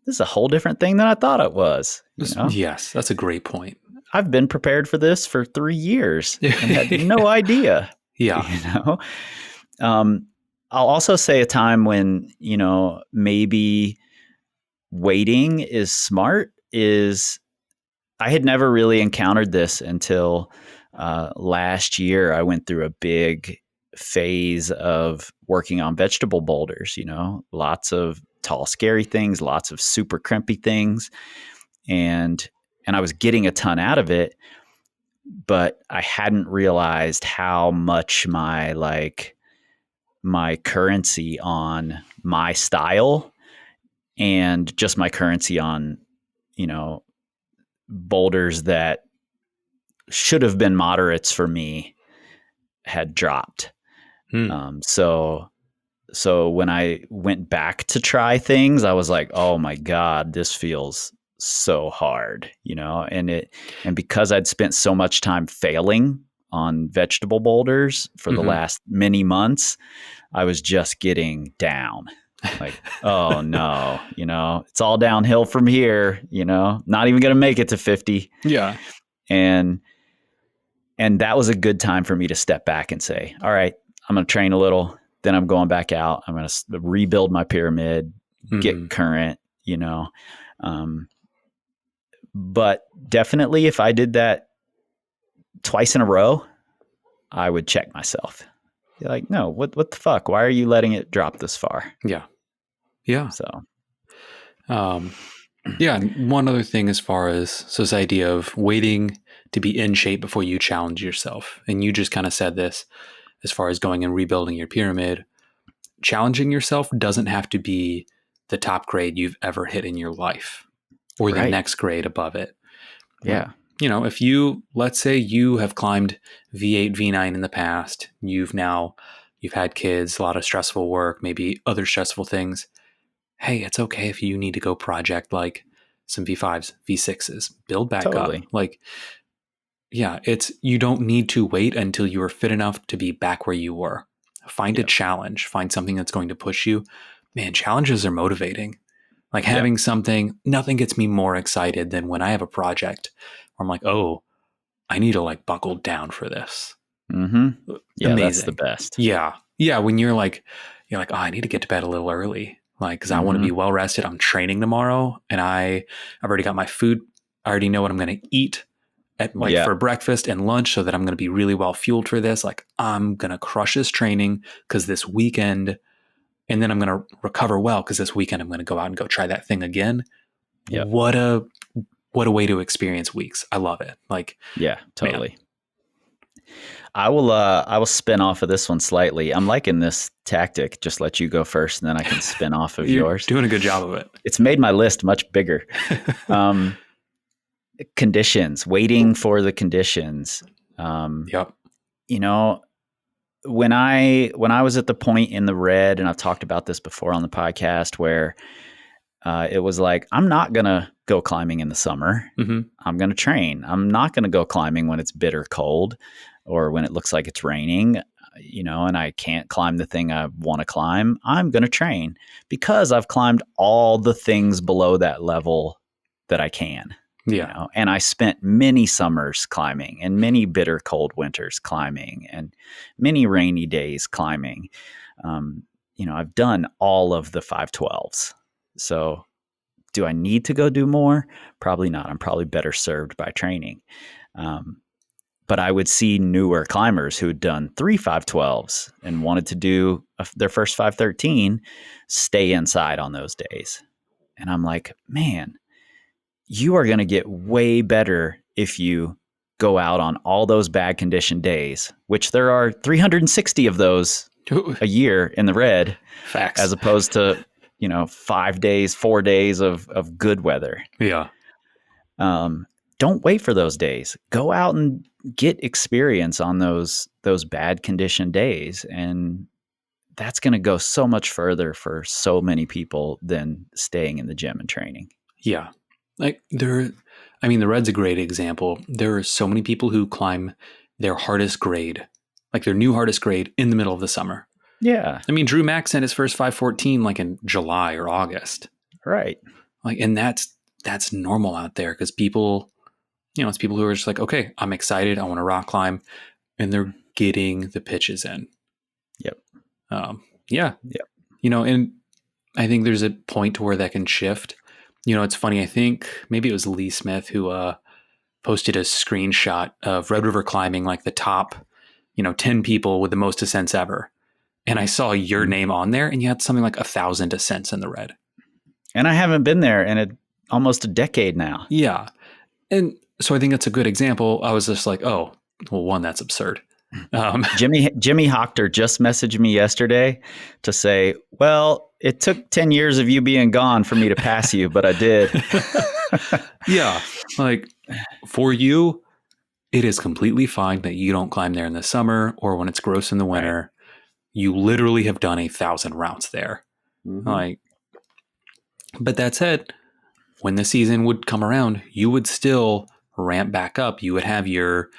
this is a whole different thing than I thought it was. Yes, that's a great point. I've been prepared for this for 3 years and had no idea. Yeah. I'll also say a time when, maybe waiting is smart is I had never really encountered this until last year. I went through a big phase of working on vegetable boulders, lots of tall, scary things, lots of super crimpy things. And I was getting a ton out of it, but I hadn't realized how much my currency on my style and just my currency on, boulders that should have been moderates for me had dropped. So when I went back to try things, I was like, oh my God, this feels so hard, and because I'd spent so much time failing on vegetable boulders for the last many months, I was just getting down. Like, oh no, it's all downhill from here, not even going to make it to 50. Yeah. And that was a good time for me to step back and say, all right, I'm going to train a little, then I'm going back out. I'm going to rebuild my pyramid, get current, but definitely if I did that twice in a row, I would check myself. You're like, no, what the fuck? Why are you letting it drop this far? Yeah. Yeah. So, yeah. One other thing as far as this idea of waiting to be in shape before you challenge yourself. And you just kind of said this as far as going and rebuilding your pyramid. Challenging yourself doesn't have to be the top grade you've ever hit in your life or the next grade above it. Yeah. If let's say you have climbed V8, V9 in the past, you've had kids, a lot of stressful work, maybe other stressful things. Hey, it's okay if you need to go project like some V5s, V6s, build back up. Like, yeah, you don't need to wait until you are fit enough to be back where you were. Find a challenge, find something that's going to push you. Man, challenges are motivating. Like having something, nothing gets me more excited than when I have a project where I'm like, oh, I need to like buckle down for this. Mm-hmm. Yeah, amazing. That's the best. Yeah. Yeah. When you're like, oh, I need to get to bed a little early. Like, cause I want to be well rested. I'm training tomorrow and I've already got my food. I already know what I'm going to eat at for breakfast and lunch so that I'm going to be really well fueled for this. Like I'm going to crush this training cause this weekend, and then I'm going to recover well because this weekend I'm going to go out and go try that thing again. Yep. What a way to experience weeks. I love it. Like, yeah, totally. Man. I will spin off of this one slightly. I'm liking this tactic. Just let you go first and then I can spin off of yours. Doing a good job of it. It's made my list much bigger. Conditions, waiting for the conditions. Yep. When I was at the point in the red, and I've talked about this before on the podcast, where it was like, I'm not going to go climbing in the summer. Mm-hmm. I'm going to train. I'm not going to go climbing when it's bitter cold or when it looks like it's raining, and I can't climb the thing I want to climb. I'm going to train because I've climbed all the things below that level that I can. Yeah. And I spent many summers climbing and many bitter cold winters climbing and many rainy days climbing. I've done all of the 512s. So do I need to go do more? Probably not. I'm probably better served by training. But I would see newer climbers who had done 3 512s and wanted to do their first 513 stay inside on those days. And I'm like, man, you are going to get way better if you go out on all those bad condition days, which there are 360 of those a year in the red. Facts. As opposed to 4 days of good weather. Yeah. Don't wait for those days. Go out and get experience on those bad condition days. And that's going to go so much further for so many people than staying in the gym and training. Yeah. Like the red's a great example. There are so many people who climb their hardest grade, like their new hardest grade in the middle of the summer. Yeah. I mean, Drew Mack sent his first 514 like in July or August. Right. Like, and that's normal out there because people, it's people who are just like, okay, I'm excited. I want to rock climb. And they're getting the pitches in. Yep. Yeah. Yep. And I think there's a point to where that can shift. It's funny. I think maybe it was Lee Smith who posted a screenshot of Red River climbing, like the top, 10 people with the most ascents ever. And I saw your name on there and you had something like 1,000 ascents in the red. And I haven't been there in almost a decade now. Yeah. And so I think that's a good example. I was just like, oh, well, one, that's absurd. Jimmy Hochter just messaged me yesterday to say, well, it took 10 years of you being gone for me to pass you, but I did. Yeah. Like for you, it is completely fine that you don't climb there in the summer or when it's gross in the winter. Right. You literally have done 1,000 rounds there. Mm-hmm. But that said, when the season would come around, you would still ramp back up. You would have your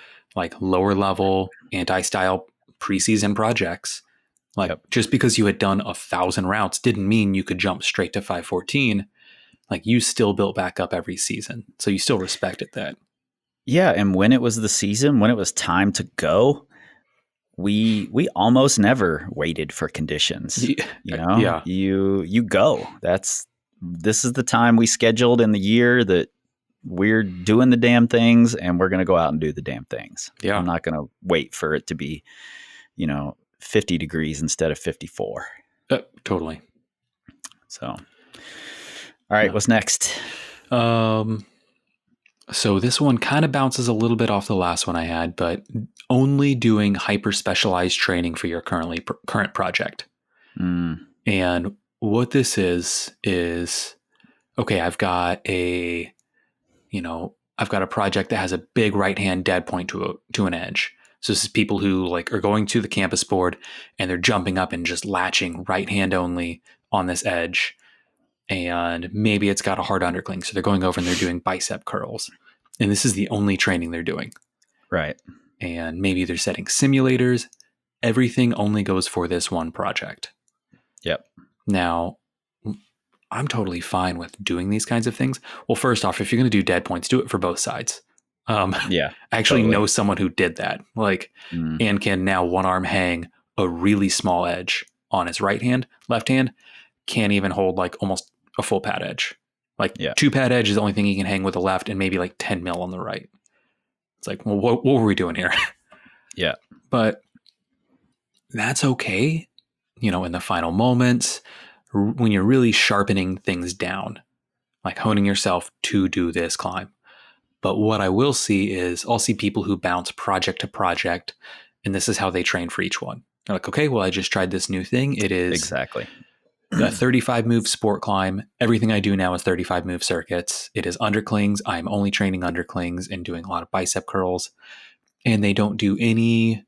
lower level anti-style preseason projects. Just because you had done 1,000 rounds didn't mean you could jump straight to 514. You still built back up every season. So you still respected that. Yeah. And when it was the season, when it was time to go, we almost never waited for conditions. Yeah. You go. This is the time we scheduled in the year that we're doing the damn things and we're going to go out and do the damn things. Yeah. I'm not going to wait for it to be, 50 degrees instead of 54. Totally. So, all right, what's next? So this one kind of bounces a little bit off the last one I had, but only doing hyper specialized training for your current project. And what this is okay, I've got a project that has a big right hand dead point to an edge. So this is people who are going to the campus board and they're jumping up and just latching right hand only on this edge. And maybe it's got a hard undercling. So they're going over and they're doing bicep curls. And this is the only training they're doing. Right. And maybe they're setting simulators. Everything only goes for this one project. Yep. Now, I'm totally fine with doing these kinds of things. Well, first off, if you're going to do dead points, do it for both sides. Yeah. I actually know someone who did that, and can now one arm hang a really small edge on his right hand. Left hand can't even hold almost a full pad edge. 2 pad edge is the only thing he can hang with the left and maybe 10 mil on the right. It's well, what were we doing here? Yeah. But that's okay, in the final moments when you're really sharpening things down, honing yourself to do this climb. But what I will see is I'll see people who bounce project to project, and this is how they train for each one. They're okay, well, I just tried this new thing. It is exactly a 35 move sport climb. Everything I do now is 35 move circuits. It is underclings. I'm only training underclings and doing a lot of bicep curls, and they don't do anything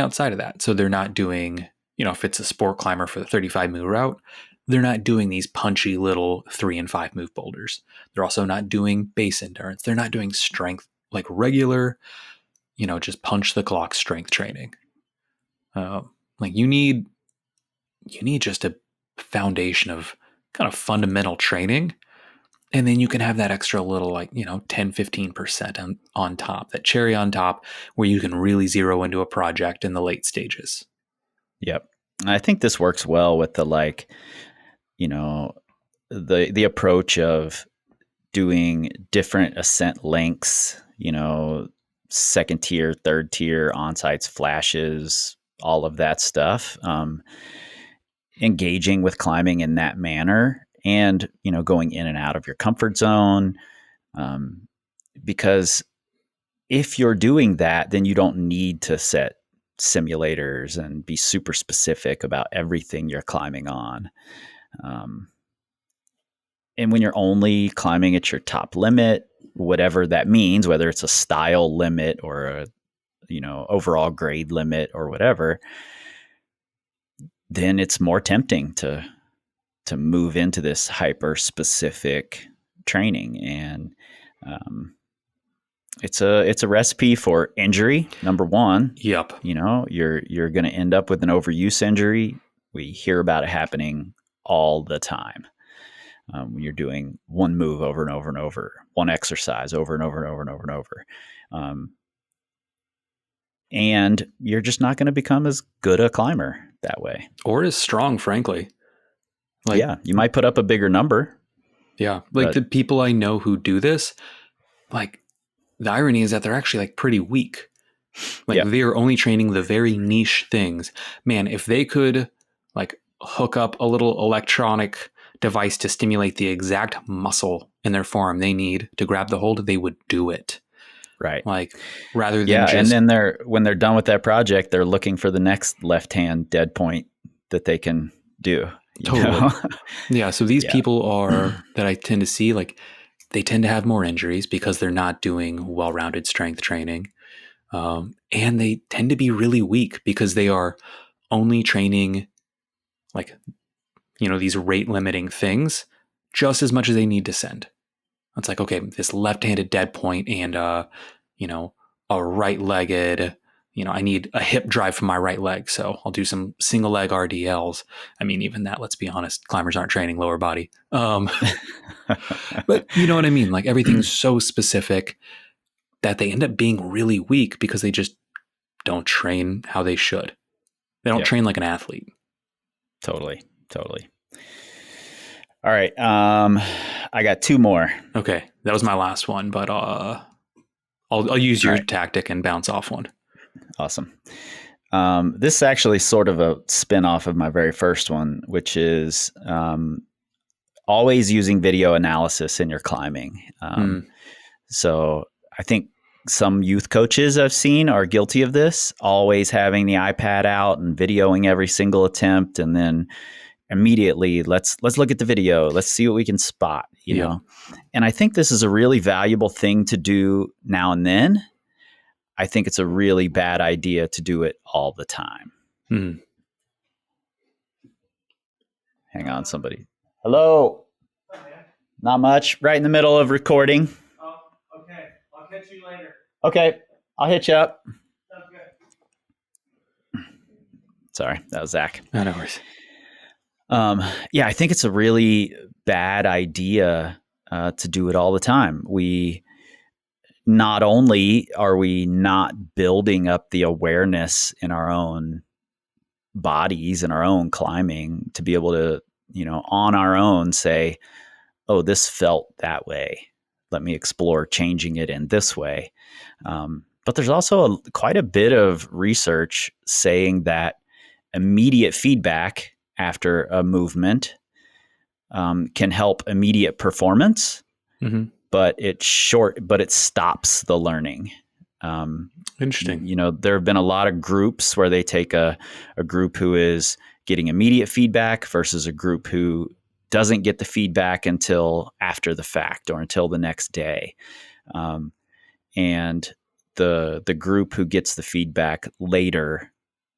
outside of that. So they're not doing, if it's a sport climber for the 35 move route, they're not doing these punchy little 3 and 5 move boulders. They're also not doing base endurance. They're not doing strength, like regular, just punch the clock strength training. Like you need just a foundation of kind of fundamental training. And then you can have that extra little 10, 15% on top, that cherry on top, where you can really zero into a project in the late stages. Yep. I think this works well with the the approach of doing different ascent lengths, second tier, third tier, onsites, flashes, all of that stuff. Engaging with climbing in that manner and, going in and out of your comfort zone. Because if you're doing that, then you don't need to set simulators and be super specific about everything you're climbing on. And when you're only climbing at your top limit, whatever that means, whether it's a style limit or a, overall grade limit or whatever, then it's more tempting to move into this hyper specific training. And it's a recipe for injury, number one. Yep. You're going to end up with an overuse injury. We hear about it happening all the time. When you're doing one move over and over and over, one exercise over and over and over and over and over. And you're just not going to become as good a climber that way. Or as strong, frankly. You might put up a bigger number. Yeah. The people I know who do this, the irony is that they're actually pretty weak. They're only training the very niche things. Man, if they could hook up a little electronic device to stimulate the exact muscle in their forearm they need to grab the hold, they would do it. Right. Rather than and then when they're done with that project, they're looking for the next left hand dead point that they can do. Totally. Yeah. So these people are that I tend to see, they tend to have more injuries because they're not doing well-rounded strength training. And they tend to be really weak because they are only training these rate limiting things just as much as they need to send. It's okay, this left-handed dead point and, a right-legged, I need a hip drive from my right leg. So I'll do some single leg RDLs. I mean, even that, let's be honest, climbers aren't training lower body. But you know what I mean? Everything's so specific that they end up being really weak because they just don't train how they should. They don't train like an athlete. Totally. All right. I got two more. Okay. That was my last one, but I'll use your tactic and bounce off one. Awesome. This is actually sort of a spin-off of my very first one, which is always using video analysis in your climbing. So I think some youth coaches I've seen are guilty of this, always having the iPad out and videoing every single attempt, and then immediately let's look at the video. Let's see what we can spot, you know? And I think this is a really valuable thing to do now and then. I think it's a really bad idea to do it all the time. Hang on, somebody. Hello. Not much. Right in the middle of recording. Oh, okay. I'll catch you later. Okay. I'll hit you up. Sounds good. Sorry, that was Zach. No worries. Yeah, I think it's a really bad idea to do it all the time. Not only are we not building up the awareness in our own bodies and our own climbing to be able to, on our own say, oh, this felt that way. Let me explore changing it in this way. But there's also quite a bit of research saying that immediate feedback after a movement can help immediate performance, but it stops the learning. Interesting. There have been a lot of groups where they take a group who is getting immediate feedback versus a group who doesn't get the feedback until after the fact or until the next day. And the group who gets the feedback later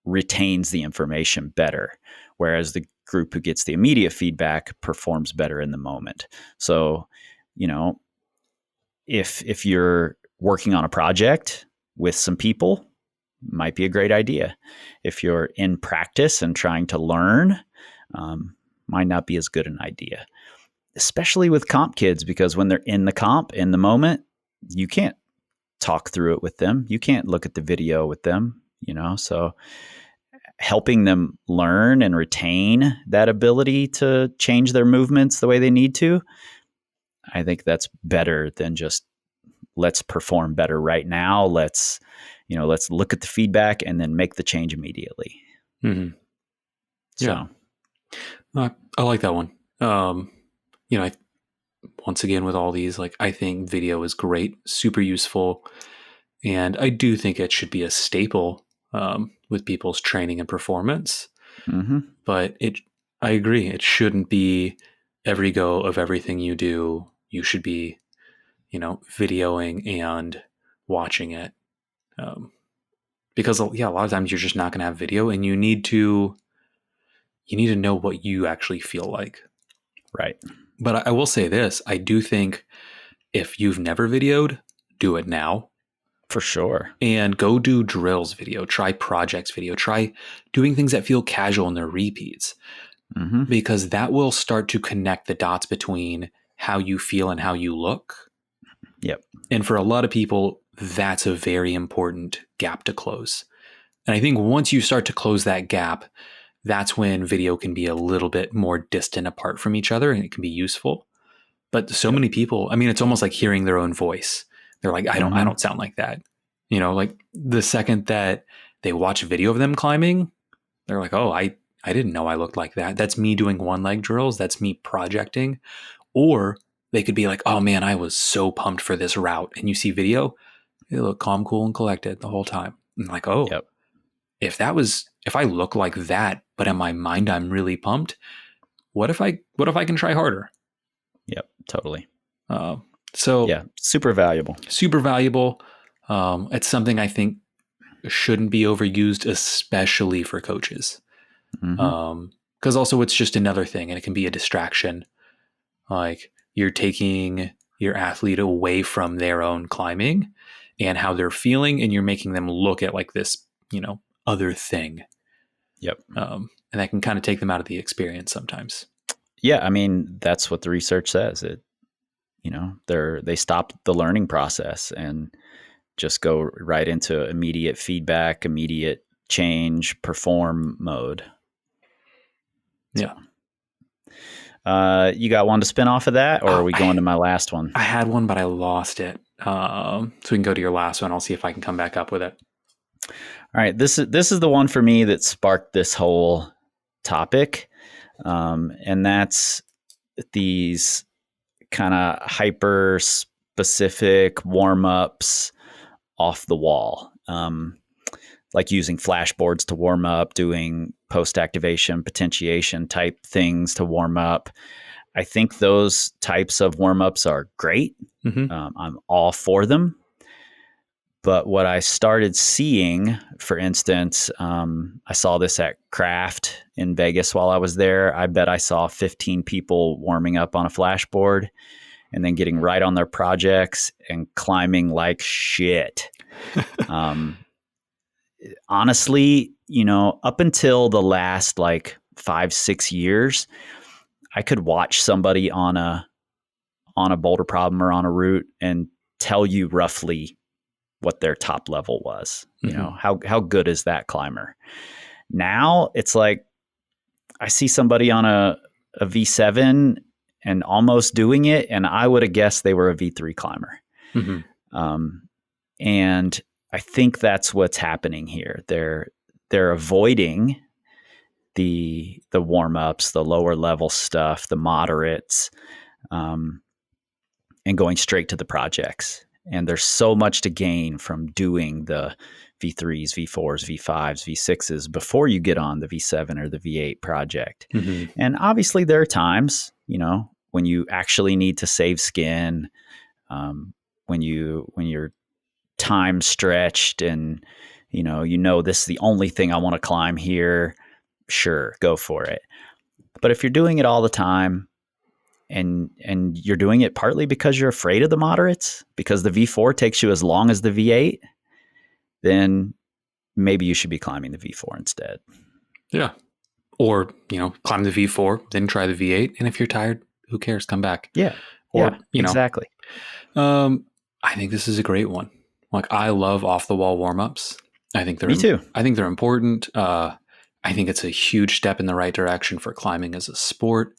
retains the information better. Whereas the group who gets the immediate feedback performs better in the moment. So, if you're working on a project with some people, might be a great idea. If you're in practice and trying to learn, might not be as good an idea, especially with comp kids, because when they're in the comp in the moment, you can't talk through it with them. You can't look at the video with them, so helping them learn and retain that ability to change their movements the way they need to, I think that's better than just let's perform better right now. Let's look at the feedback and then make the change immediately. Mm-hmm. So, I like that one. Once again, with all these, I think video is great, super useful. And I do think it should be a staple with people's training and performance. mm-hmm. But I agree. It shouldn't be every go of everything you do. You should be, videoing and watching it. Because a lot of times you're just not going to have video, and you need to know what you actually feel like. Right. But I will say this. I do think if you've never videoed, do it now. For sure. And go do drills video, try projects video, try doing things that feel casual in their repeats. Mm-hmm. Because that will start to connect the dots between how you feel and how you look. Yep. And for a lot of people, that's a very important gap to close. And I think once you start to close that gap, that's when video can be a little bit more distant apart from each other, and it can be useful. But so many people, it's almost like hearing their own voice. They're like, I don't sound like that. The second that they watch a video of them climbing, they're like, oh, I didn't know I looked like that. That's me doing one leg drills. That's me projecting. Or they could be like, oh man, I was so pumped for this route. And you see video, they look calm, cool, and collected the whole time. And like, oh, yep. If I look like that, but in my mind, I'm really pumped. What if I can try harder? Yep. Totally. So yeah, super valuable. Super valuable. It's something I think shouldn't be overused, especially for coaches. Mm-hmm. Because also it's just another thing, and it can be a distraction. Like you're taking your athlete away from their own climbing and how they're feeling, and you're making them look at this, other thing. Yep. And that can kind of take them out of the experience sometimes. Yeah, that's what the research says. They stop the learning process and just go right into immediate feedback, immediate change, perform mode. Yeah. You got one to spin off of that, or are we going to my last one? I had one, but I lost it. So we can go to your last one. I'll see if I can come back up with it. All right. This is the one for me that sparked this whole topic. And that's these kind of hyper specific warm-ups off the wall. Like using flashboards to warm up, doing post-activation potentiation type things to warm up. I think those types of warm-ups are great. Mm-hmm. I'm all for them. But what I started seeing, for instance, I saw this at Craft in Vegas while I was there. I bet I saw 15 people warming up on a flashboard and then getting right on their projects and climbing like shit. Honestly, up until the last 5-6 years, I could watch somebody on a boulder problem or on a route and tell you roughly what their top level was. How good is that climber? Now it's like I see somebody on a V7 and almost doing it, and I would have guessed they were a V3 climber. Mm-hmm. And I think that's what's happening here. They're avoiding the warm-ups, the lower level stuff, the moderates, and going straight to the projects. And there's so much to gain from doing the V3s, V4s, V5s, V6s before you get on the V7 or the V8 project. Mm-hmm. And obviously there are times, when you actually need to save skin, when you're time stretched and, this is the only thing I want to climb here. Sure, go for it. But if you're doing it all the time and you're doing it partly because you're afraid of the moderates, because the V4 takes you as long as the V8, then maybe you should be climbing the V4 instead. Yeah. Or, climb the V4, then try the V8. And if you're tired, who cares? Come back. Yeah. Or, exactly. I think this is a great one. Like, I love off the wall warm-ups. Me too. I think they're important. I think it's a huge step in the right direction for climbing as a sport.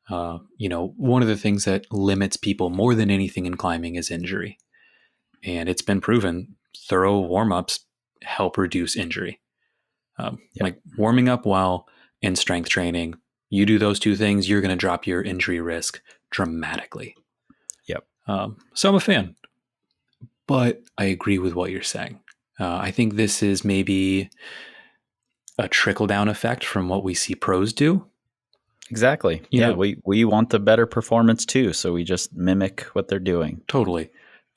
One of the things that limits people more than anything in climbing is injury. And it's been proven thorough warm-ups help reduce injury. Like warming up well and strength training, you do those two things, you're going to drop your injury risk dramatically. Yep. So I'm a fan, but I agree with what you're saying. I think this is maybe a trickle-down effect from what we see pros do. Exactly. We want the better performance too, so we just mimic what they're doing. Totally.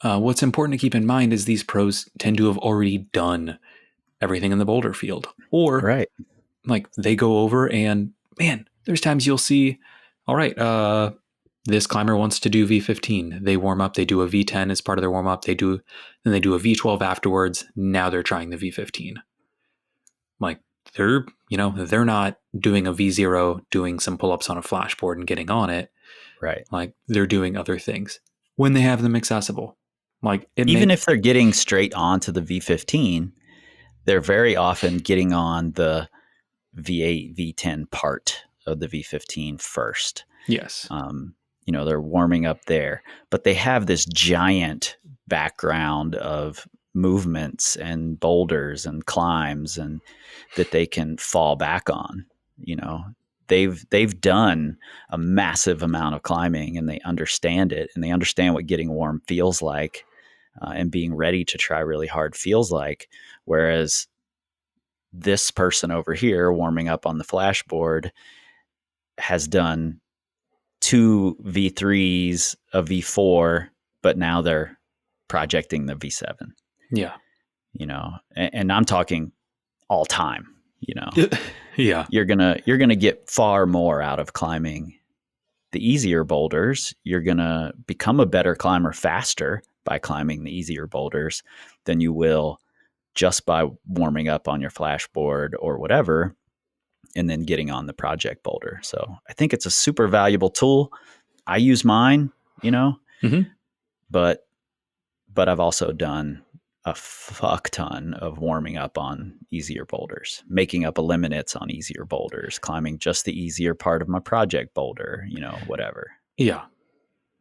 What's important to keep in mind is these pros tend to have already done everything in the boulder field, or right. Like they go over and man, there's times you'll see, all right, this climber wants to do V15. They warm up, they do a V10 as part of their warm up. Then they do a V12 afterwards. Now they're trying the V15. Like they're not doing a V0, doing some pull-ups on a flashboard and getting on it. Right. Like they're doing other things when they have them accessible. Like if they're getting straight onto the V15, they're very often getting on the V8, V10 part of the V15 first. Yes. They're warming up there, but they have this giant background of movements and boulders and climbs and that they can fall back on. They've done a massive amount of climbing and they understand it, and they understand what getting warm feels like, and being ready to try really hard feels like. Whereas this person over here warming up on the flashboard has done 2 V3s, a V4, but now they're projecting the V7. Yeah. And I'm talking all time, Yeah. You're going to get far more out of climbing the easier boulders. You're going to become a better climber faster by climbing the easier boulders than you will just by warming up on your flashboard or whatever, and then getting on the project boulder. So I think it's a super valuable tool. I use mine, Mm-hmm. but I've also done a fuck ton of warming up on easier boulders, making up eliminates on easier boulders, climbing just the easier part of my project boulder, whatever. Yeah.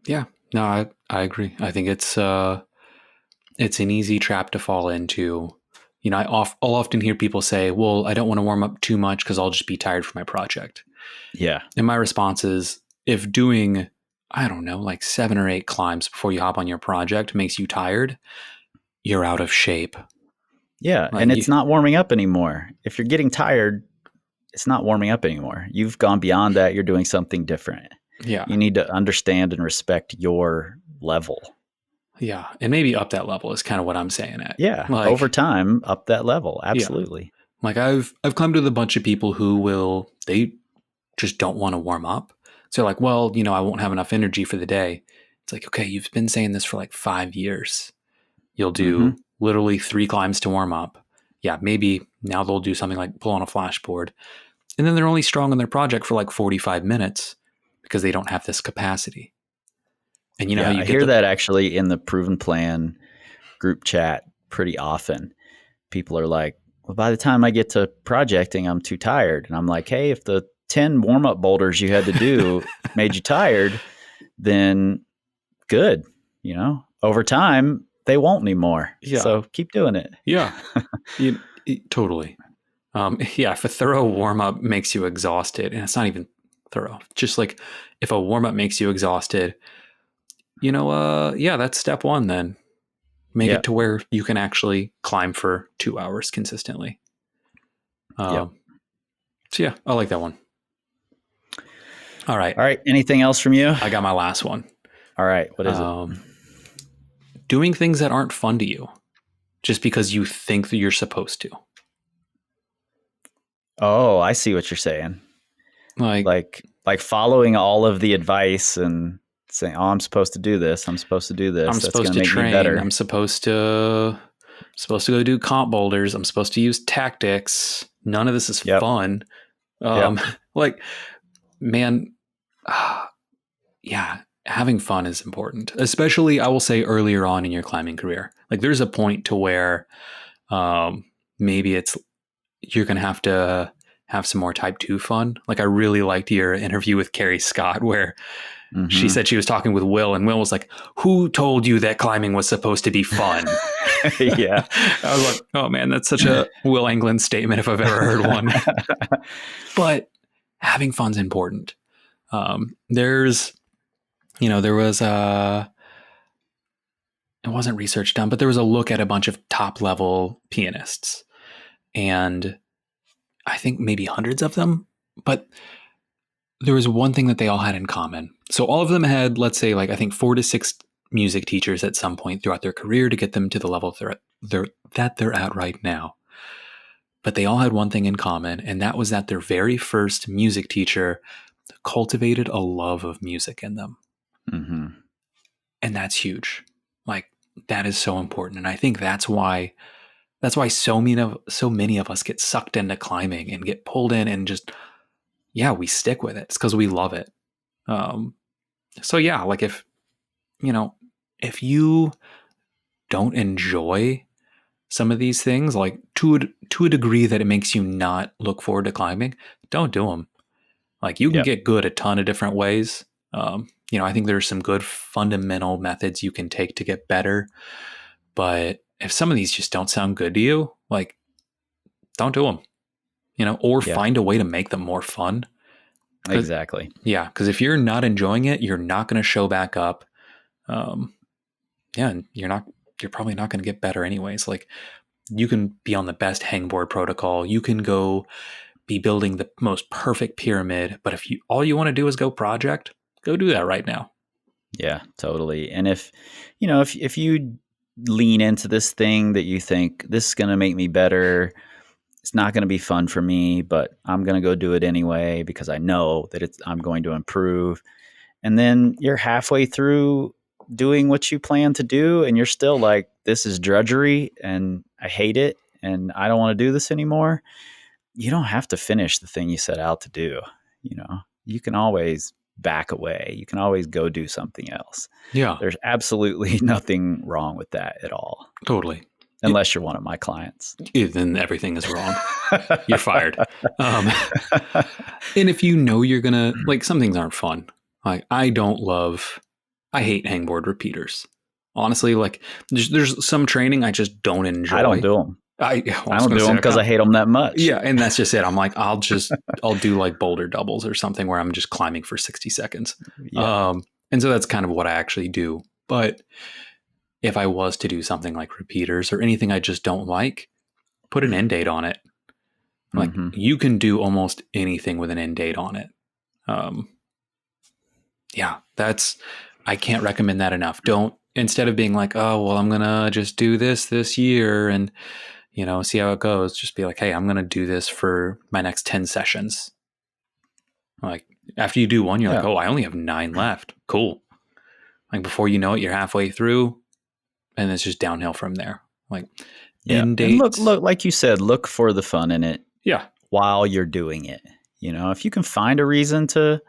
Yeah. No, I agree. I think it's an easy trap to fall into. I'll often hear people say, well, I don't want to warm up too much because I'll just be tired for my project. Yeah. And my response is, if doing, I don't know, like 7 or 8 climbs before you hop on your project makes you tired, you're out of shape. Yeah. Like and it's not warming up anymore. If you're getting tired, it's not warming up anymore. You've gone beyond that. You're doing something different. Yeah. You need to understand and respect your level. Yeah. And maybe up that level is kind of what I'm saying at. Yeah. Like, over time, up that level. Absolutely. Yeah. Like I've climbed with a bunch of people who they just don't want to warm up. So like, well, I won't have enough energy for the day. It's like, okay, you've been saying this for like 5 years. You'll do literally 3 climbs to warm up. Yeah. Maybe now they'll do something like pull on a flashboard, and then they're only strong on their project for like 45 minutes because they don't have this capacity. And how you I hear that actually in the Proven Plan group chat pretty often. People are like, well, by the time I get to projecting, I'm too tired. And I'm like, hey, if the 10 warm-up boulders you had to do made you tired, then good. Over time, they won't anymore. Yeah. So keep doing it. Yeah, totally. If a thorough warm-up makes you exhausted, and it's not even thorough, just like if a warm-up makes you exhausted, that's step 1 then. Make it to where you can actually climb for 2 hours consistently. So yeah, I like that one. All right. Anything else from you? I got my last one. All right. What is it? Doing things that aren't fun to you just because you think that you're supposed to. Oh, I see what you're saying. like following all of the advice and saying, "Oh, I'm supposed to do this. I'm supposed to do this. I'm That's supposed going to make me train. better." I'm supposed to go do comp boulders. I'm supposed to use tactics. None of this is Yep. fun. Like, man, yeah, having fun is important, especially I will say earlier on in your climbing career. Like, there's a point to where maybe you're going to have some more type 2 fun. Like, I really liked your interview with Carrie Scott where she said she was talking with Will, and Will was like, "Who told you that climbing was supposed to be fun?" Yeah. I was like, oh man, that's such a Will Englund statement if I've ever heard one. But having fun's important. There was it wasn't research done, but there was a look at a bunch of top level pianists, and I think maybe hundreds of them, but there was one thing that they all had in common. So all of them had, let's say, like, I think 4 to 6 music teachers at some point throughout their career to get them to the level that they're at right now. But they all had one thing in common, and that was that their very first music teacher cultivated a love of music in them. Mm-hmm. And that's huge. Like, that is so important. And I think that's why so many of us get sucked into climbing and get pulled in and just, we stick with it. It's because we love it. So yeah, like if you don't enjoy some of these things, like to a degree that it makes you not look forward to climbing, don't do them. Like, you can get good a ton of different ways. I think there's some good fundamental methods you can take to get better. But if some of these just don't sound good to you, like, don't do them, or find a way to make them more fun. Exactly. Yeah. Because if you're not enjoying it, you're not going to show back up. And you're probably not going to get better anyways. Like, you can be on the best hangboard protocol. You can go be building the most perfect pyramid. But if all you want to do is go project, go do that right now. Yeah, totally. And if you lean into this thing that you think, this is going to make me better, it's not going to be fun for me, but I'm going to go do it anyway because I know that I'm going to improve. And then you're halfway through doing what you plan to do, and you're still like, this is drudgery and I hate it and I don't want to do this anymore. You don't have to finish the thing you set out to do. You can always back away. You can always go do something else. Yeah. There's absolutely nothing wrong with that at all. Totally. Unless you're one of my clients. Then everything is wrong. You're fired. And if you're going to, like, some things aren't fun. Like, I hate hangboard repeaters. Honestly, like, there's some training I just don't enjoy. I don't do them. I don't do them because I hate them that much. Yeah, and that's just it. I'm like, I'll do like boulder doubles or something where I'm just climbing for 60 seconds. Yeah. And so that's kind of what I actually do. But if I was to do something like repeaters or anything I just don't like, put an end date on it. Like, you can do almost anything with an end date on it. I can't recommend that enough. Instead of being like, oh, well, I'm going to just do this year and, see how it goes. Just be like, hey, I'm going to do this for my next 10 sessions. Like, after you do one, you're like, oh, I only have 9 left. Cool. Like, before you know it, you're halfway through and it's just downhill from there. Like, end dates. And look, like you said, look for the fun in it. Yeah. While you're doing it. If you can find a reason to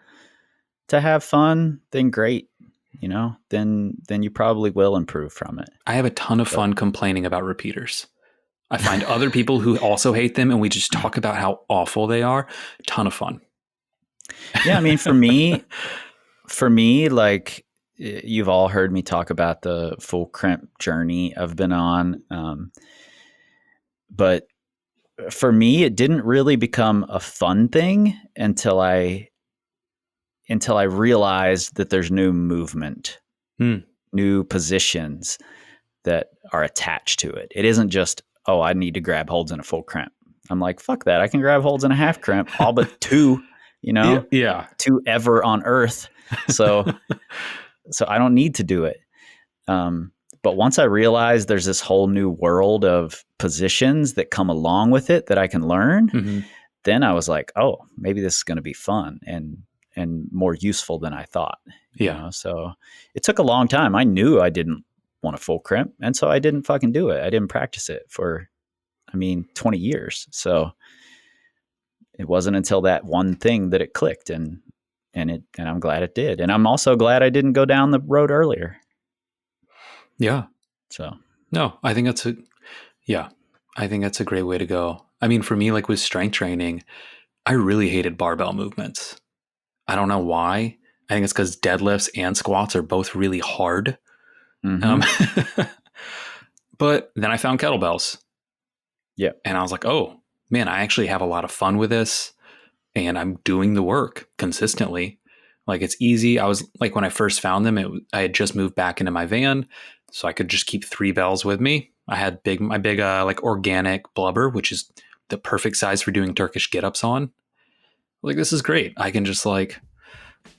have fun, then great. Then you probably will improve from it. I have a ton of fun complaining about repeaters. I find other people who also hate them, and we just talk about how awful they are. Ton of fun. Yeah, I mean, for me, like, you've all heard me talk about the full crimp journey I've been on. But for me, it didn't really become a fun thing until I realized that there's new movement, new positions that are attached to it. It isn't just, oh, I need to grab holds in a full crimp. I'm like, fuck that. I can grab holds in a half crimp, all but 2, Yeah. 2 ever on earth. So I don't need to do it. But once I realized there's this whole new world of positions that come along with it that I can learn, then I was like, oh, maybe this is going to be fun and more useful than I thought. Yeah. So it took a long time. I knew I didn't want a full crimp, and so I didn't fucking do it. I didn't practice it for, 20 years. So it wasn't until that one thing that it clicked, and I'm glad it did. And I'm also glad I didn't go down the road earlier. Yeah. So No, I think that's a great way to go. I mean, for me, like with strength training, I really hated barbell movements. I don't know why. I think it's because deadlifts and squats are both really hard. mm-hmm. But then I found kettlebells. Yeah. And I was like, oh man, I actually have a lot of fun with this, and I'm doing the work consistently. Like, it's easy. I was like, when I first found them, I had just moved back into my van, so I could just keep 3 bells with me. I had my big like organic blubber, which is the perfect size for doing Turkish get-ups on. Like, this is great. I can just like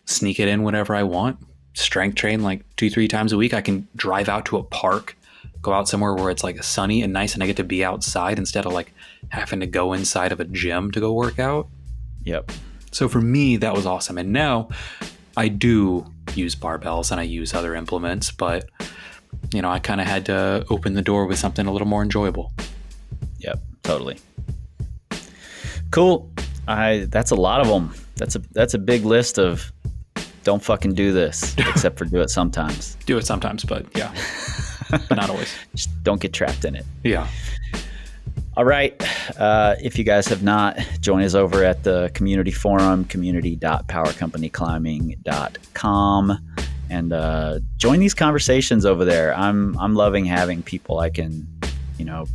sneak it in whenever I want. Strength train like 2-3 times a week. I can drive out to a park, go out somewhere where it's like sunny and nice, and I get to be outside instead of like having to go inside of a gym to go work out. Yep. So for me, that was awesome. And now I do use barbells and I use other implements, but I kind of had to open the door with something a little more enjoyable. Yep. Totally. Cool. That's a lot of them. That's a big list of don't fucking do this, except for do it sometimes. Do it sometimes, but yeah, but not always. Just don't get trapped in it. Yeah. All right. If you guys have not, join us over at the community forum, community.powercompanyclimbing.com, and join these conversations over there. I'm loving having people I can,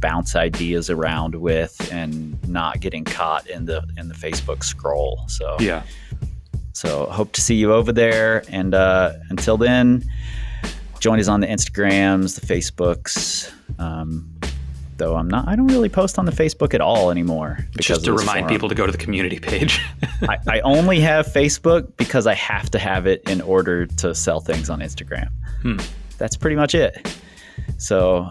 bounce ideas around with and not getting caught in the Facebook scroll. So yeah. So hope to see you over there. And until then, join us on the Instagrams, the Facebooks. Though I don't really post on the Facebook at all anymore. Just to remind people to go to the community page. I only have Facebook because I have to have it in order to sell things on Instagram. That's pretty much it. So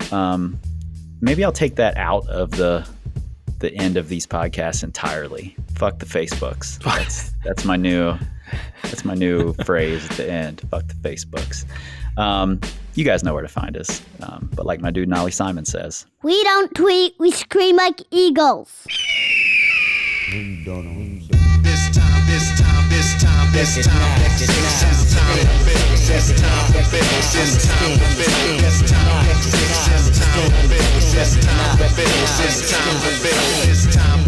maybe I'll take that out of the end of these podcasts entirely. Fuck the Facebooks. That's my new phrase at the end. Fuck the Facebooks. You guys know where to find us. But like my dude Nolly Simon says, we don't tweet, we scream like eagles. We don't know. This time, this time, this time, this time, this time, this time, this time, this time,